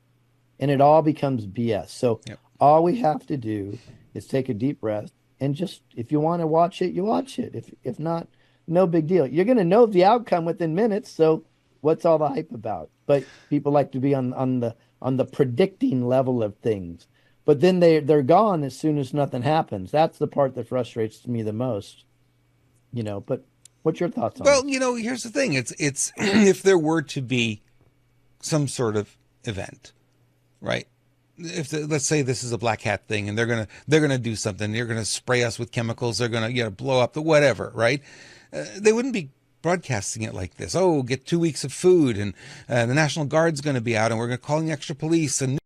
and it all becomes BS. So all we have to do is take a deep breath and just, if you want to watch it, you watch it. If not, no big deal. You're going to know the outcome within minutes. So what's all the hype about? But people like to be on the predicting level of things. But then they're gone as soon as nothing happens. That's the part that frustrates me the most. But what's your thoughts on it? Well, here's the thing. It's if there were to be some sort of event, right? Let's say this is a black hat thing and they're gonna do something. They're gonna spray us with chemicals. They're gonna blow up the whatever, right? They wouldn't be broadcasting it like this. Oh, get 2 weeks of food, and the National Guard's going to be out, and we're going to call in extra police. And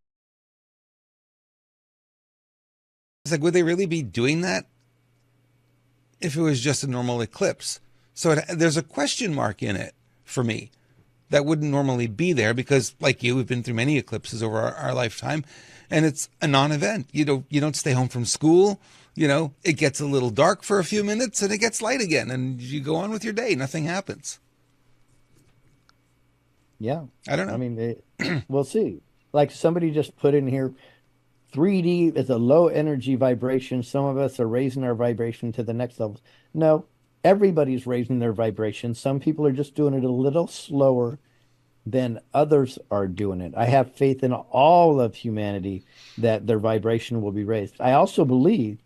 it's like, would they really be doing that if it was just a normal eclipse? So there's a question mark in it for me that wouldn't normally be there because, like you, we've been through many eclipses over our lifetime, and it's a non-event. You don't stay home from school. It gets a little dark for a few minutes and it gets light again, and you go on with your day. Nothing happens. Yeah. I don't know. I mean, we'll see. Like somebody just put in here, 3D is a low energy vibration. Some of us are raising our vibration to the next level. No, Everybody's raising their vibration. Some people are just doing it a little slower than others are doing it. I have faith in all of humanity that their vibration will be raised. I also believe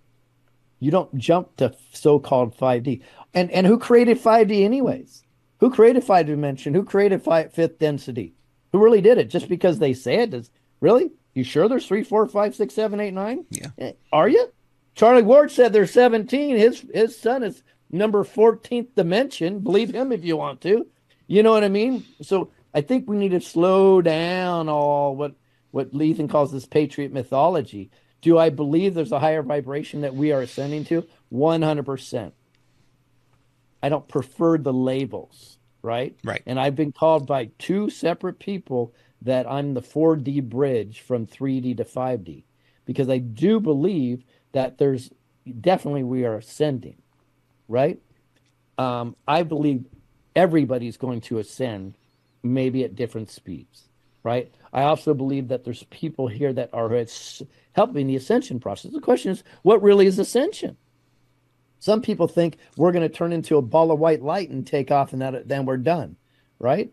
you don't jump to so-called 5D. And who created 5D anyways? Who created five dimension? Who created fifth density? Who really did it? Just because they say it does. Really? You sure there's 3, 4, 5, 6, 7, 8, 9? Yeah. Are you? Charlie Ward said there's 17. His son is number 14th dimension. Believe him if you want to. You know what I mean? So I think we need to slow down all what Lethan calls this patriot mythology. Do I believe there's a higher vibration that we are ascending to? 100%. I don't prefer the labels, right? Right. And I've been called by two separate people that I'm the 4D bridge from 3D to 5D, because I do believe that there's definitely we are ascending, right? I believe everybody's going to ascend, maybe at different speeds, right? I also believe that there's people here that are helping the ascension process. The question is, what really is ascension? Some people think we're going to turn into a ball of white light and take off, and then we're done, right?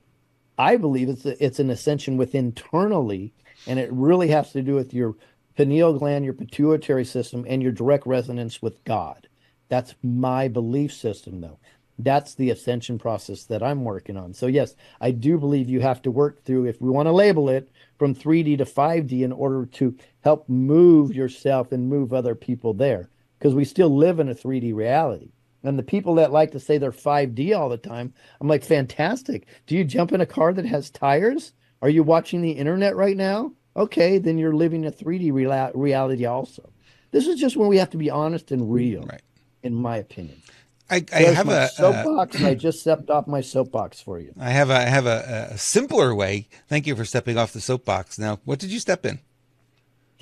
I believe it's an ascension internally, and it really has to do with your pineal gland, your pituitary system, and your direct resonance with God. That's my belief system, though. That's the ascension process that I'm working on. So yes, I do believe you have to work through, if we want to label it, from 3D to 5D in order to help move yourself and move other people there, because we still live in a 3D reality. And the people that like to say they're 5D all the time, I'm like, fantastic. Do you jump in a car that has tires? Are you watching the internet right now? Okay, then you're living a 3D reality also. This is just when we have to be honest and real, Right. in my opinion. I have my a soapbox. I just stepped off my soapbox for you. I have a simpler way. Thank you for stepping off the soapbox. Now, what did you step in?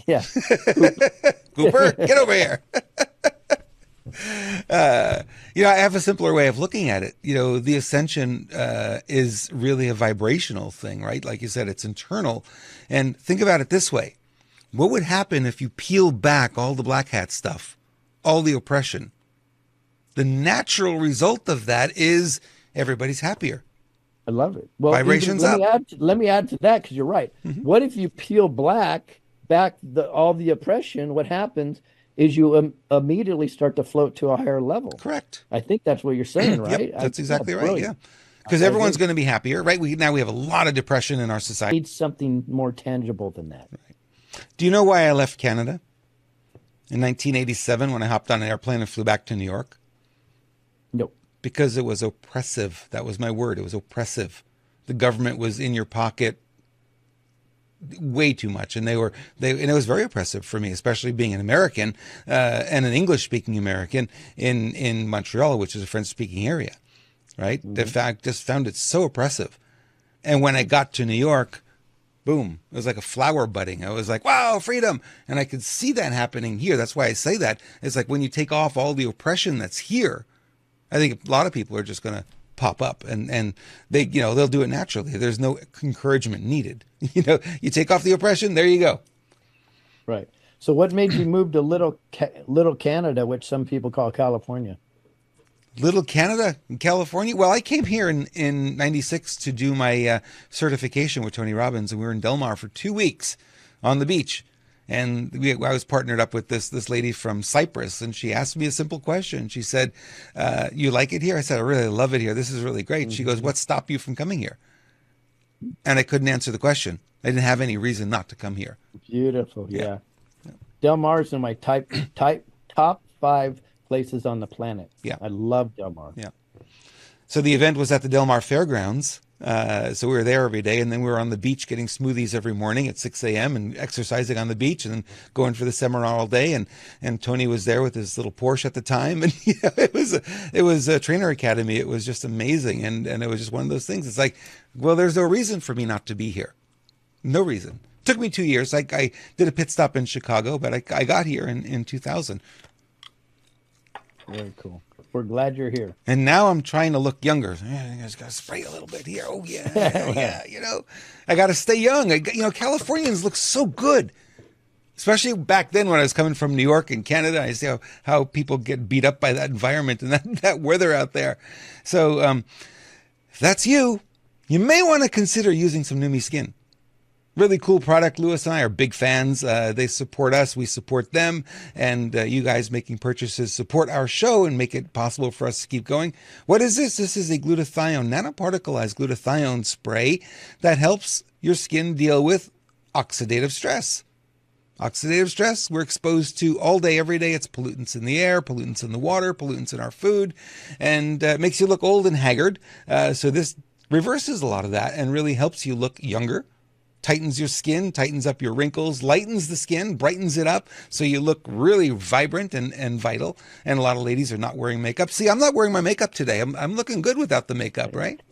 Yeah. Cooper, get over here. I have a simpler way of looking at it. The ascension is really a vibrational thing, right? Like you said, it's internal. And think about it this way. What would happen if you peel back all the black hat stuff, all the oppression? The natural result of that is everybody's happier. I love it. Well, vibrations up. Let me add to that, because you're right. Mm-hmm. What if you peel back all the oppression? What happens is you immediately start to float to a higher level. Correct. I think that's what you're saying, right? Yep, that's exactly right. Yeah, because everyone's going to be happier, right? We have a lot of depression in our society. Need something more tangible than that. Right. Do you know why I left Canada in 1987 when I hopped on an airplane and flew back to New York? No. Because it was oppressive. That was my word. It was oppressive. The government was in your pocket way too much, and and it was very oppressive for me, especially being an American and an English-speaking American in Montreal, which is a French-speaking area, right? Mm-hmm. The fact, just found it so oppressive. And when I got to New York, boom, it was like a flower budding. I was like, wow, freedom. And I could see that happening here. That's why I say that. It's like when you take off all the oppression that's here, I think a lot of people are just going to pop up, and they, they'll do it naturally. There's no encouragement needed. You take off the oppression, there you go. Right. So what made you move to Little Canada, which some people call California? Little Canada in California? Well, I came here in 96 to do my certification with Tony Robbins, and we were in Del Mar for 2 weeks on the beach. And I was partnered up with this lady from Cyprus, and she asked me a simple question. She said, you like it here? I said, I really love it here. This is really great. Mm-hmm. She goes, what stopped you from coming here? And I couldn't answer the question. I didn't have any reason not to come here. Beautiful, yeah. Del Mar's in my top 5 places on the planet. Yeah. I love Del Mar. Yeah. So the event was at the Del Mar Fairgrounds. So we were there every day, and then we were on the beach getting smoothies every morning at 6 a.m. and exercising on the beach, and then going for the seminar all day. And Tony was there with his little Porsche at the time, and it was a trainer academy. It was just amazing, and it was just one of those things. It's like, well, there's no reason for me not to be here. No reason. It took me 2 years. I did a pit stop in Chicago, but I got here in 2000. Very cool. We're glad you're here. And now I'm trying to look younger. I just got to spray a little bit here. Oh, yeah. I got to stay young. Californians look so good. Especially back then when I was coming from New York and Canada, I see how people get beat up by that environment and that weather out there. So if that's you, you may want to consider using some Neumi skin. Really cool product. Lewis and I are big fans. They support us. We support them. And you guys making purchases support our show and make it possible for us to keep going. What is this? This is a glutathione, nanoparticleized glutathione spray that helps your skin deal with oxidative stress. Oxidative stress we're exposed to all day, every day. It's pollutants in the air, pollutants in the water, pollutants in our food, and it makes you look old and haggard. So this reverses a lot of that and really helps you look younger, tightens your skin, tightens up your wrinkles, lightens the skin, brightens it up so you look really vibrant and vital. And a lot of ladies are not wearing makeup. See, I'm not wearing my makeup today. I'm looking good without the makeup, right?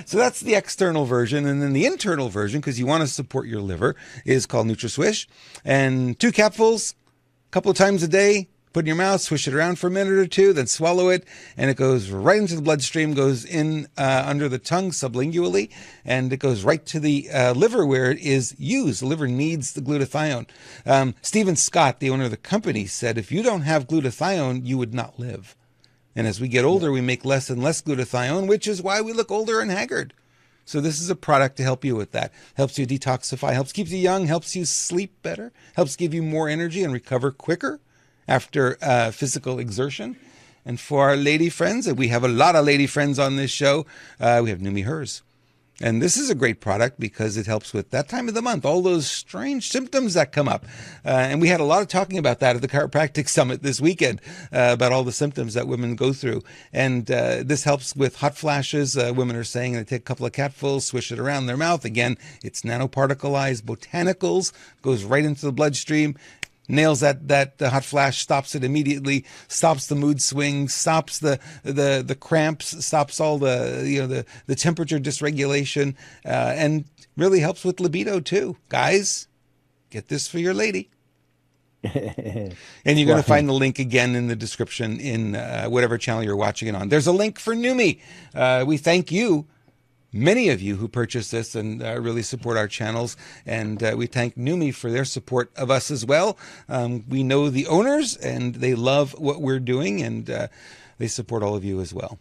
So that's the external version. And then the internal version, because you want to support your liver, is called NutraSwish. And 2 capfuls, a couple of times a day, put in your mouth, swish it around for a minute or two, then swallow it, and it goes right into the bloodstream, goes in under the tongue sublingually, and it goes right to the liver where it is used. The liver needs the glutathione. Stephen Scott, the owner of the company, said if you don't have glutathione, you would not live. And as we get older, we make less and less glutathione, which is why we look older and haggard. So this is a product to help you with that. Helps you detoxify, helps keep you young, helps you sleep better, helps give you more energy and recover quicker after physical exertion. And for our lady friends, and we have a lot of lady friends on this show, we have Neumi Hers. And this is a great product because it helps with that time of the month, all those strange symptoms that come up. And we had a lot of talking about that at the Chiropractic Summit this weekend, about all the symptoms that women go through. And this helps with hot flashes. Women are saying they take a couple of capfuls, swish it around their mouth. Again, it's nanoparticleized botanicals, goes right into the bloodstream, nails that hot flash, stops it immediately, stops the mood swings, stops the cramps, stops all the temperature dysregulation, and really helps with libido too. Guys, get this for your lady. And you're going to find the link again in the description in whatever channel you're watching it on. There's a link for Neumi. We thank you, many of you who purchase this and really support our channels. And we thank Neumi for their support of us as well. We know the owners and they love what we're doing, and they support all of you as well.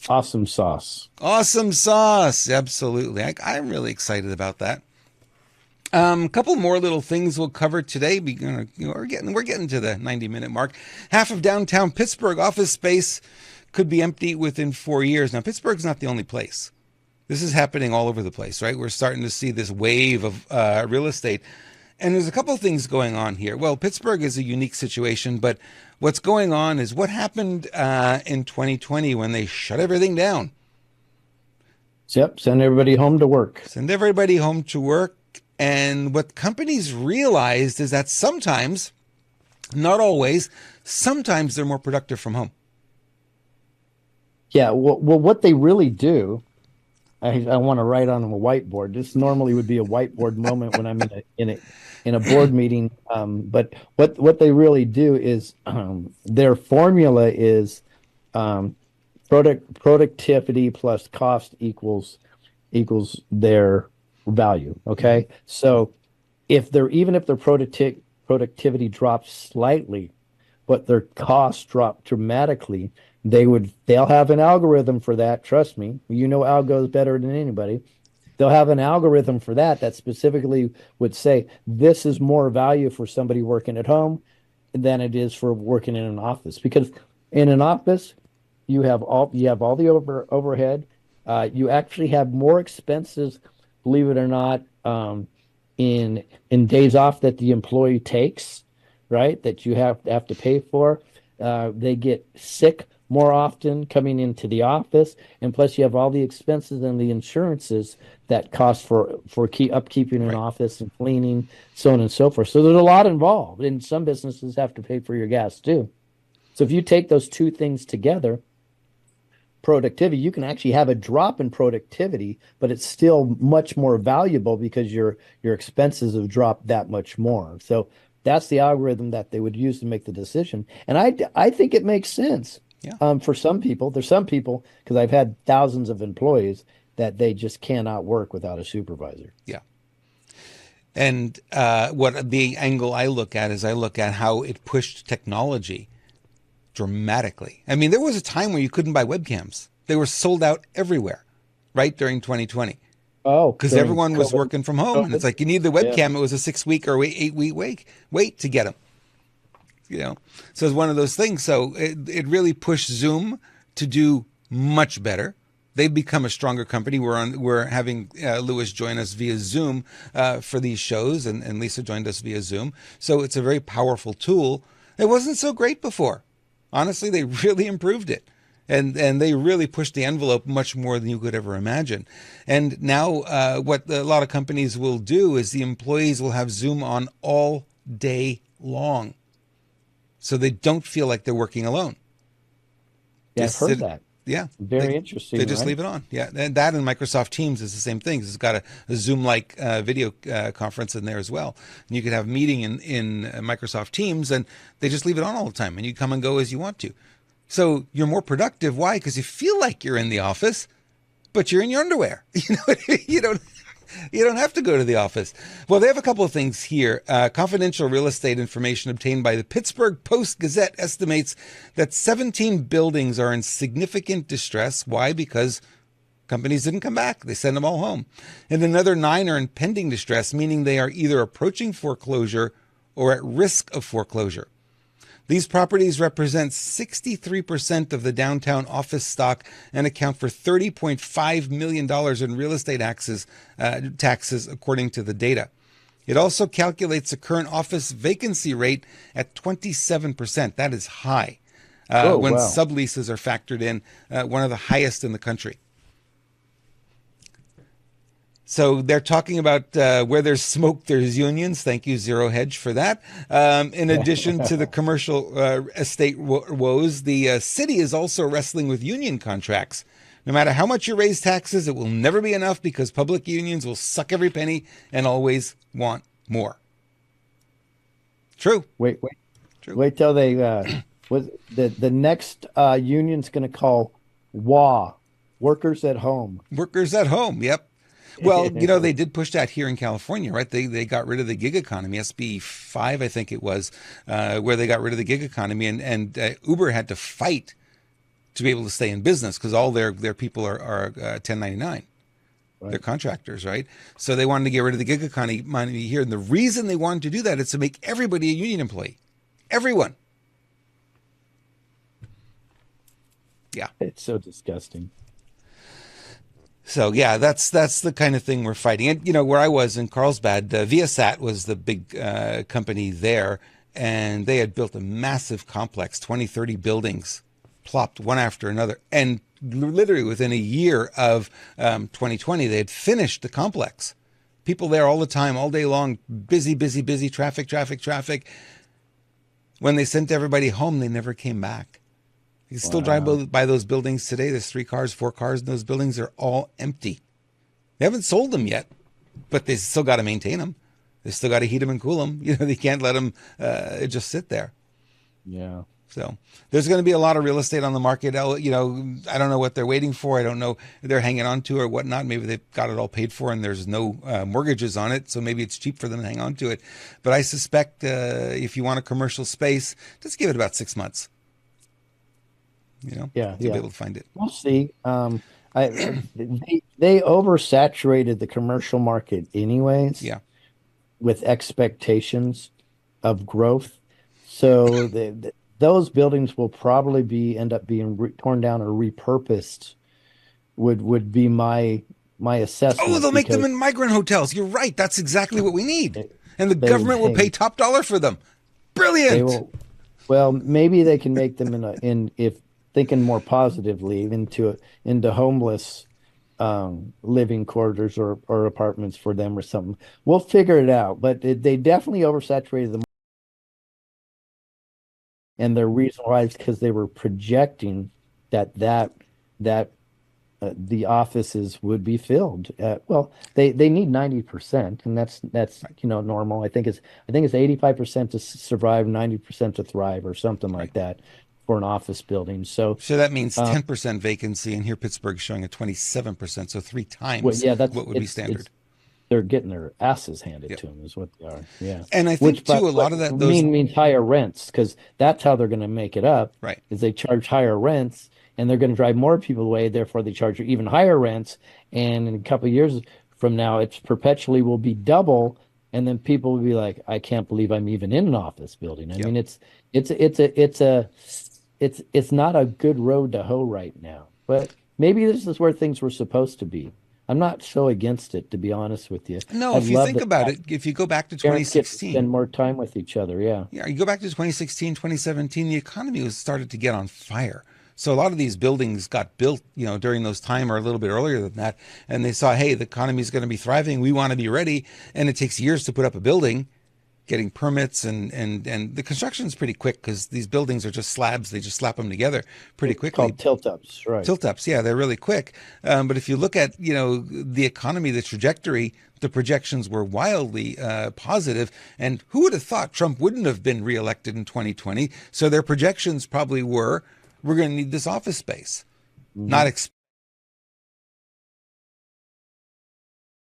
Awesome sauce. Awesome sauce. Absolutely. I'm really excited about that. A couple more little things we'll cover today. We're getting to the 90-minute mark. Half of downtown Pittsburgh office space could be empty within 4 years. Now, Pittsburgh's not the only place. This is happening all over the place, right? We're starting to see this wave of real estate. And there's a couple of things going on here. Well, Pittsburgh is a unique situation, but what's going on is what happened in 2020 when they shut everything down. Yep, send everybody home to work. Send everybody home to work. And what companies realized is that sometimes, not always, sometimes they're more productive from home. Yeah, well, what they really do, I want to write on a whiteboard. This normally would be a whiteboard moment when I'm in a board meeting. But what they really do is their formula is productivity plus cost equals their value. Okay, so if their productivity drops slightly, but their costs drop dramatically, they'll have an algorithm for that. Trust me, you know algos better than anybody. They'll have an algorithm for that specifically would say this is more value for somebody working at home than it is for working in an office. Because in an office, you have all the overhead. You actually have more expenses, believe it or not, in days off that the employee takes, right? That you have to pay for. They get sick more often coming into the office, and plus you have all the expenses and the insurances that cost for upkeeping an office and cleaning, so on and so forth. So there's a lot involved, and some businesses have to pay for your gas too. So if you take those two things together, productivity, you can actually have a drop in productivity, but it's still much more valuable because your expenses have dropped that much more. So that's the algorithm that they would use to make the decision. And I think it makes sense. Yeah. For some people. There's some people, because I've had thousands of employees, that they just cannot work without a supervisor. Yeah. And what the angle I look at is I look at how it pushed technology dramatically. I mean, there was a time where you couldn't buy webcams. They were sold out everywhere, right, during 2020. Oh, Because during everyone was COVID. working from home. And it's like, you need the Yeah. webcam. It was a 6-week or 8-week wait to get them. You know, so it's one of those things. So it really pushed Zoom to do much better. They've become a stronger company. We're having Lewis join us via Zoom for these shows, and Lisa joined us via Zoom. So it's a very powerful tool. It wasn't so great before. Honestly, they really improved it. And they really pushed the envelope much more than you could ever imagine. And now what a lot of companies will do is the employees will have Zoom on all day long. So they don't feel like they're working alone. Yeah, Just I've heard sit- that. Yeah. Very interesting. They just right? leave it on. Yeah. And that and Microsoft Teams is the same thing. It's got a Zoom-like video conference in there as well. And you could have a meeting in Microsoft Teams, and they just leave it on all the time. And you come and go as you want to. So you're more productive. Why? Because you feel like you're in the office, but you're in your underwear. You know, you don't have to go to the office. Well, they have a couple of things here. Confidential real estate information obtained by the Pittsburgh Post-Gazette estimates that 17 buildings are in significant distress. Why? Because companies didn't come back. They sent them all home. And another 9 are in pending distress, meaning they are either approaching foreclosure or at risk of foreclosure. These properties represent 63% of the downtown office stock and account for $30.5 million in real estate taxes, according to the data. It also calculates the current office vacancy rate at 27%. That is high. When wow. subleases are factored in, one of the highest in the country. So they're talking about where there's smoke, there's unions. Thank you, Zero Hedge, for that. In addition to the commercial estate woes, the city is also wrestling with union contracts. No matter how much you raise taxes, it will never be enough because public unions will suck every penny and always want more. True. Wait True. till they the next union's going to call WA, Workers at Home. Workers at home. Yep. Well, they did push that here in California, right? They got rid of the gig economy, SB 5, I think it was, where they got rid of the gig economy, and Uber had to fight to be able to stay in business because all their people are 1099. Right. They're contractors, right? So they wanted to get rid of the gig economy here. And the reason they wanted to do that is to make everybody a union employee. Everyone. Yeah. It's so disgusting. So yeah, that's the kind of thing we're fighting. And where I was in Carlsbad, Viasat was the big company there, and they had built a massive complex, 20, 30 buildings, plopped one after another, and literally within a year of 2020, they had finished the complex. People there all the time, all day long, busy, traffic. When they sent everybody home, they never came back. You can still drive by those buildings today. There's 3 cars, 4 cars in those buildings. They're all empty. They haven't sold them yet, but they still got to maintain them. They still got to heat them and cool them. They can't let them just sit there. Yeah. So there's going to be a lot of real estate on the market. I don't know what they're waiting for. I don't know if they're hanging on to or whatnot. Maybe they've got it all paid for and there's no mortgages on it. So maybe it's cheap for them to hang on to it. But I suspect if you want a commercial space, just give it about 6 months. You'll be able to find it. We'll see. They oversaturated the commercial market anyways. Yeah. With expectations of growth. So those buildings will probably end up being torn down or repurposed. Would be my assessment. Oh, they'll make them in migrant hotels. You're right. That's exactly what we need. And the government will pay top dollar for them. Brilliant. They will. Well, maybe they can make them if thinking more positively into homeless living quarters or apartments for them or something. We'll figure it out. But they definitely oversaturated them. And the reason why is because they were projecting that the offices would be filled. Well, they need 90%, and that's normal. I think it's 85% to survive, 90% to thrive, or something like that for an office building. So that means 10% vacancy, and here Pittsburgh's showing a 27%, so 3 times what would be standard. they're getting their asses handed Yep. to them is what they are. Yeah. And I think Which, too, a lot but of that, those, means higher rents because that's how they're going to make it up right. is they charge higher rents and they're going to drive more people away. Therefore, they charge even higher rents. And in a couple of years from now, it's perpetually will be double. And then people will be like, I can't believe I'm even in an office building. I Yep. mean, it's not a good road to hoe right now. But maybe this is where things were supposed to be. I'm not so against it, to be honest with you. No, I if you love think the about fact it, if you go back to parents get to 2016, spend more time with each other. Yeah. yeah, you go back to 2016, 2017, the economy was started to get on fire. So a lot of these buildings got built, during those time or a little bit earlier than that. And they saw, hey, the economy is going to be thriving. We want to be ready. And it takes years to put up a building, getting permits, and the construction is pretty quick because these buildings are just slabs. They just slap them together pretty It's quickly. called tilt-ups, right? Tilt-ups, yeah, they're really quick. But if you look at, the economy, the trajectory, the projections were wildly positive. And who would have thought Trump wouldn't have been reelected in 2020? So their projections probably were, we're going to need this office space. Not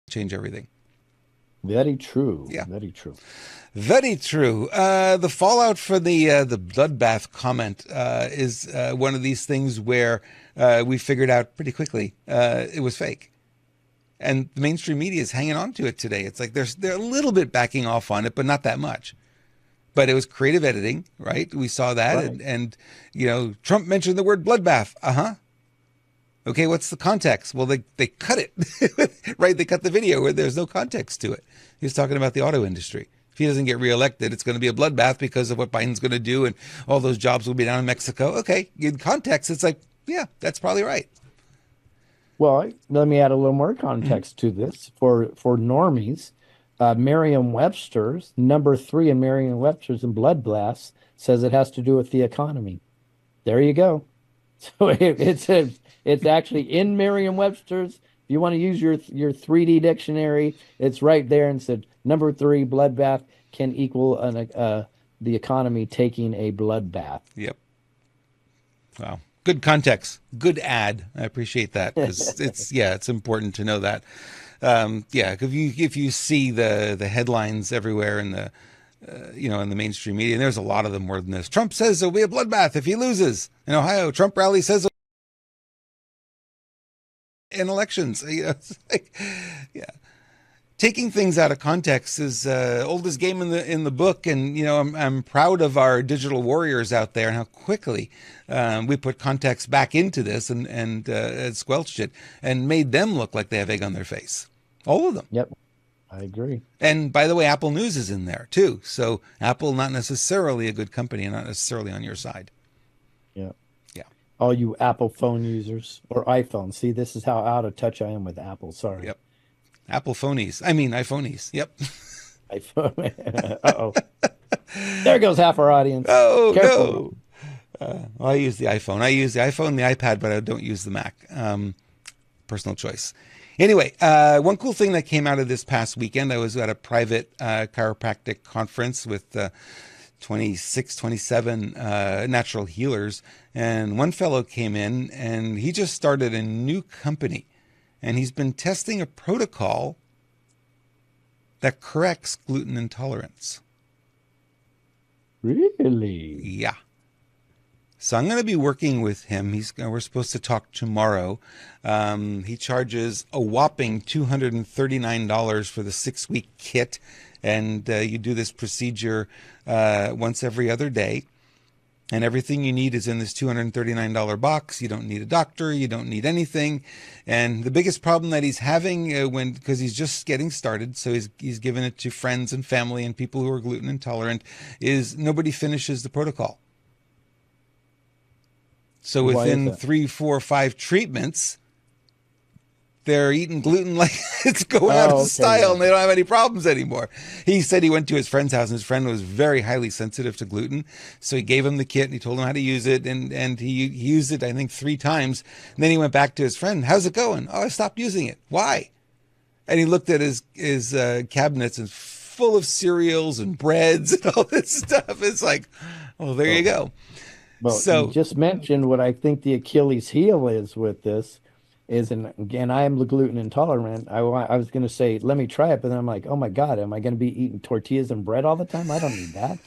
change everything. Very true. Yeah. Very true. Very true. The fallout for the bloodbath comment is one of these things where we figured out pretty quickly it was fake, and the mainstream media is hanging on to it today. It's like they're a little bit backing off on it, but not that much. But it was creative editing, right? We saw that, Right. and Trump mentioned the word bloodbath. Okay, what's the context? Well, they cut it, right? They cut the video where there's no context to it. He was talking about the auto industry. If he doesn't get reelected, it's going to be a bloodbath because of what Biden's going to do, and all those jobs will be down in Mexico. Okay, in context, it's like, yeah, that's probably right. Well, let me add a little more context to this for normies. Merriam-Webster's number 3 in Merriam-Webster's in blood blasts says it has to do with the economy. There you go. So it's actually in Merriam-Webster's. If you want to use your 3D dictionary, it's right there and said number 3 bloodbath can equal the economy taking a bloodbath. Yep. Wow. Good context. Good ad. I appreciate that because it's important to know that. If you see the headlines everywhere in the in the mainstream media, and there's a lot of them more than this. Trump says there'll be a bloodbath if he loses in Ohio. Trump rally says in elections. It's like, yeah. Taking things out of context is oldest game in the book, and I'm proud of our digital warriors out there and how quickly we put context back into this and squelched it and made them look like they have egg on their face. All of them. Yep, I agree. And by the way, Apple News is in there too. So Apple not necessarily a good company and not necessarily on your side. Yeah. Yeah. All you Apple phone users or iPhone. See, this is how out of touch I am with Apple. Sorry. Yep. Apple phonies. I mean, iPhonies. Yep. iPhone. Uh-oh. There goes half our audience. Oh, Careful. no. I use the iPhone. I use the iPhone, the iPad, but I don't use the Mac. Personal choice. Anyway, one cool thing that came out of this past weekend, I was at a private chiropractic conference with 26, 27 natural healers. And one fellow came in and he just started a new company. And he's been testing a protocol that corrects gluten intolerance. Really? Yeah. So I'm going to be working with him. We're supposed to talk tomorrow. He charges a whopping $239 for the 6-week kit. And you do this procedure once every other day. And everything you need is in this $239 box. You don't need a doctor. You don't need anything. And the biggest problem that he's having because he's just getting started, so he's given it to friends and family and people who are gluten intolerant, is nobody finishes the protocol. So within 3, 4, 5 treatments, they're eating gluten like it's going out of style, and they don't have any problems anymore. He said he went to his friend's house, and his friend was very highly sensitive to gluten. So he gave him the kit, and he told him how to use it, and he used it, I think, 3 times. And then he went back to his friend. How's it going? Oh, I stopped using it. Why? And he looked at his cabinets, and full of cereals and breads and all this stuff. It's like, oh, there you go. Well, So you just mentioned what I think the Achilles heel is with this. is, and again, I am gluten intolerant. I was going to say, let me try it, but then I'm like, oh my God, am I going to be eating tortillas and bread all the time? I don't need that.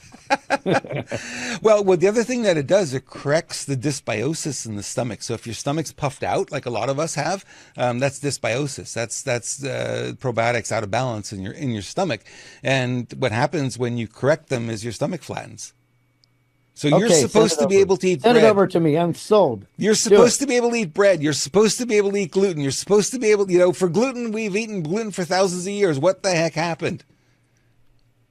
Well, the other thing that it does, it corrects the dysbiosis in the stomach. So if your stomach's puffed out, like a lot of us have, that's dysbiosis. That's probiotics out of balance in your stomach. And what happens when you correct them is your stomach flattens. So you're Okay, supposed to be able to eat send bread. it over to me. I'm sold. You're supposed to be able to eat bread. You're supposed to be able to eat gluten. You're supposed to be able, for gluten, we've eaten gluten for thousands of years. What the heck happened?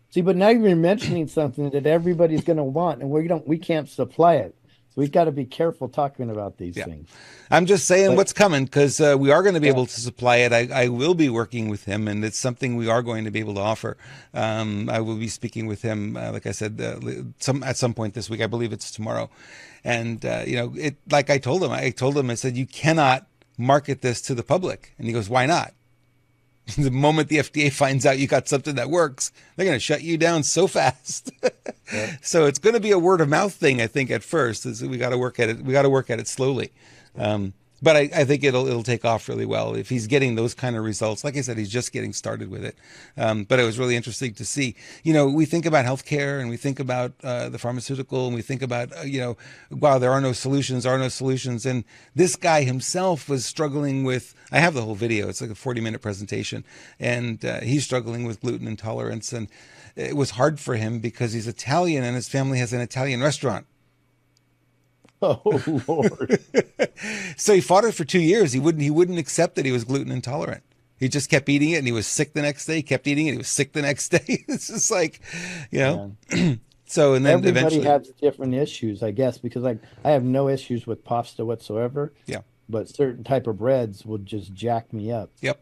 See, but now you're mentioning something that everybody's going to want, and we can't supply it. So we've got to be careful talking about these things. I'm just saying But- what's coming, because we are going to be Yeah. able to supply it. I will be working with him, and it's something we are going to be able to offer. I will be speaking with him, like I said, at some point this week. I believe it's tomorrow. And like I told him, I said, you cannot market this to the public. And he goes, why not? The moment the FDA finds out you got something that works, they're going to shut you down so fast. Yeah. So it's going to be a word of mouth thing, I think, at first. We got to work at it. We got to work at it slowly. But I think it'll take off really well if he's getting those kind of results. Like I said, he's just getting started with it. But it was really interesting to see. We think about healthcare, and we think about the pharmaceutical, and we think about wow, there are no solutions, And this guy himself was struggling with. I have the whole video. It's like a 40-minute presentation, and he's struggling with gluten intolerance, and it was hard for him because he's Italian and his family has an Italian restaurant. Oh Lord! So he fought it for 2 years. He wouldn't accept that he was gluten intolerant. He just kept eating it, and he was sick the next day. He kept eating it, he was sick the next day. It's just like, So and then Everybody eventually, has different issues, I guess, because I have no issues with pasta whatsoever. Yeah. But certain type of breads will just jack me up. Yep.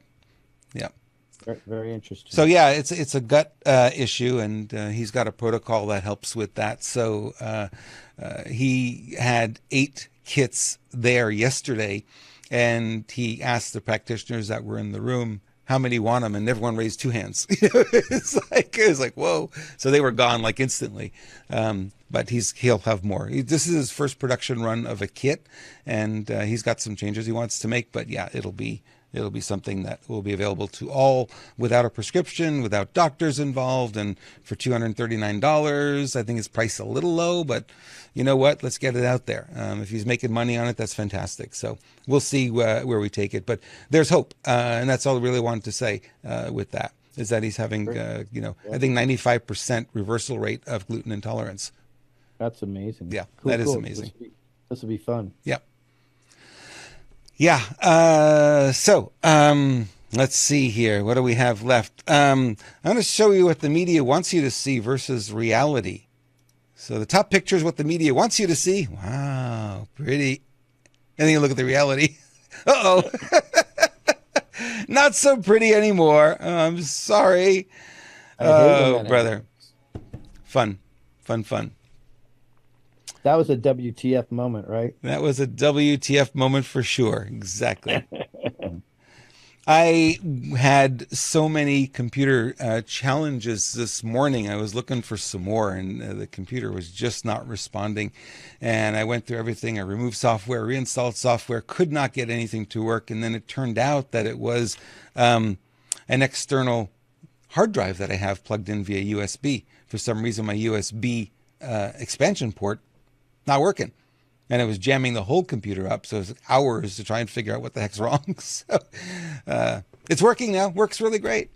Very, very interesting. So yeah, it's a gut issue, and he's got a protocol that helps with that. So he had 8 kits there yesterday, and he asked the practitioners that were in the room how many want them, and everyone raised 2 hands. It was like whoa! So they were gone like instantly. But he'll have more. This is his first production run of a kit, and he's got some changes he wants to make. But yeah, it'll be something that will be available to all without a prescription, without doctors involved, and for $239. I think it's priced a little low, but you know what? Let's get it out there. If he's making money on it, that's fantastic. So we'll see where we take it. But there's hope, and that's all I really wanted to say with that, is that he's having, I think 95% reversal rate of gluten intolerance. That's amazing. Yeah, Cool, that is cool. amazing. This will be fun. Yep. Yeah. Let's see here. What do we have left? I'm going to show you what the media wants you to see versus reality. So the top picture is what the media wants you to see. Wow, pretty. And then you look at the reality. Uh-oh. Not so pretty anymore. I'm sorry. Oh, brother. Fun. That was a WTF moment, right? That was a WTF moment for sure. Exactly. I had so many computer challenges this morning. I was looking for some more, and the computer was just not responding. And I went through everything. I removed software, reinstalled software, could not get anything to work. And then it turned out that it was an external hard drive that I have plugged in via USB. For some reason, my USB expansion port not working, and it was jamming the whole computer up. So it was hours to try and figure out what the heck's wrong. So it's working now. Works really great.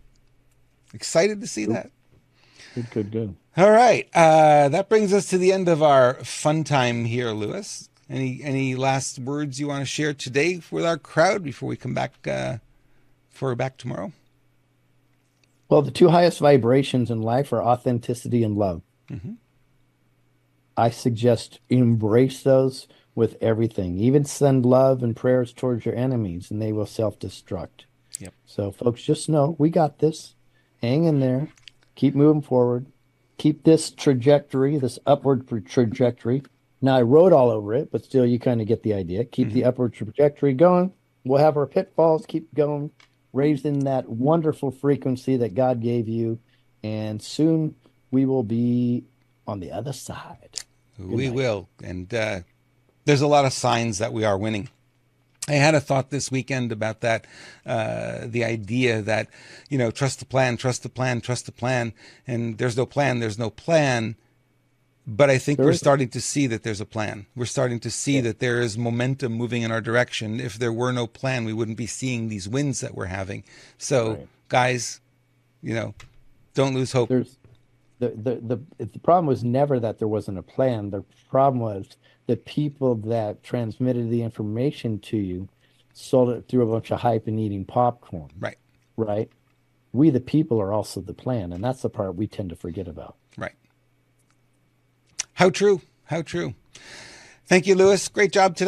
Excited to see that. Good. All right. That brings us to the end of our fun time here, Lewis. Any last words you want to share today with our crowd before we come back before we're back tomorrow? Well, the 2 highest vibrations in life are authenticity and love. Mm-hmm. I suggest embrace those with everything. Even send love and prayers towards your enemies, and they will self-destruct. Yep. So, folks, just know we got this. Hang in there. Keep moving forward. Keep this trajectory, this upward trajectory. Now, I wrote all over it, but still, you kind of get the idea. Keep the upward trajectory going. We'll have our pitfalls. Keep going, raising that wonderful frequency that God gave you, and soon we will be on the other side. We will. And there's a lot of signs that we are winning. I had a thought this weekend about that, the idea that, trust the plan, trust the plan, trust the plan, and there's no plan, there's no plan. But I think we're starting to see that there's a plan. We're starting to see that there is momentum moving in our direction. If there were no plan, we wouldn't be seeing these wins that we're having. So, guys, don't lose hope. The problem was never that there wasn't a plan. The problem was the people that transmitted the information to you sold it through a bunch of hype and eating popcorn. Right. Right. We, the people, are also the plan. And that's the part we tend to forget about. Right. How true. How true. Thank you, Lewis. Great job today.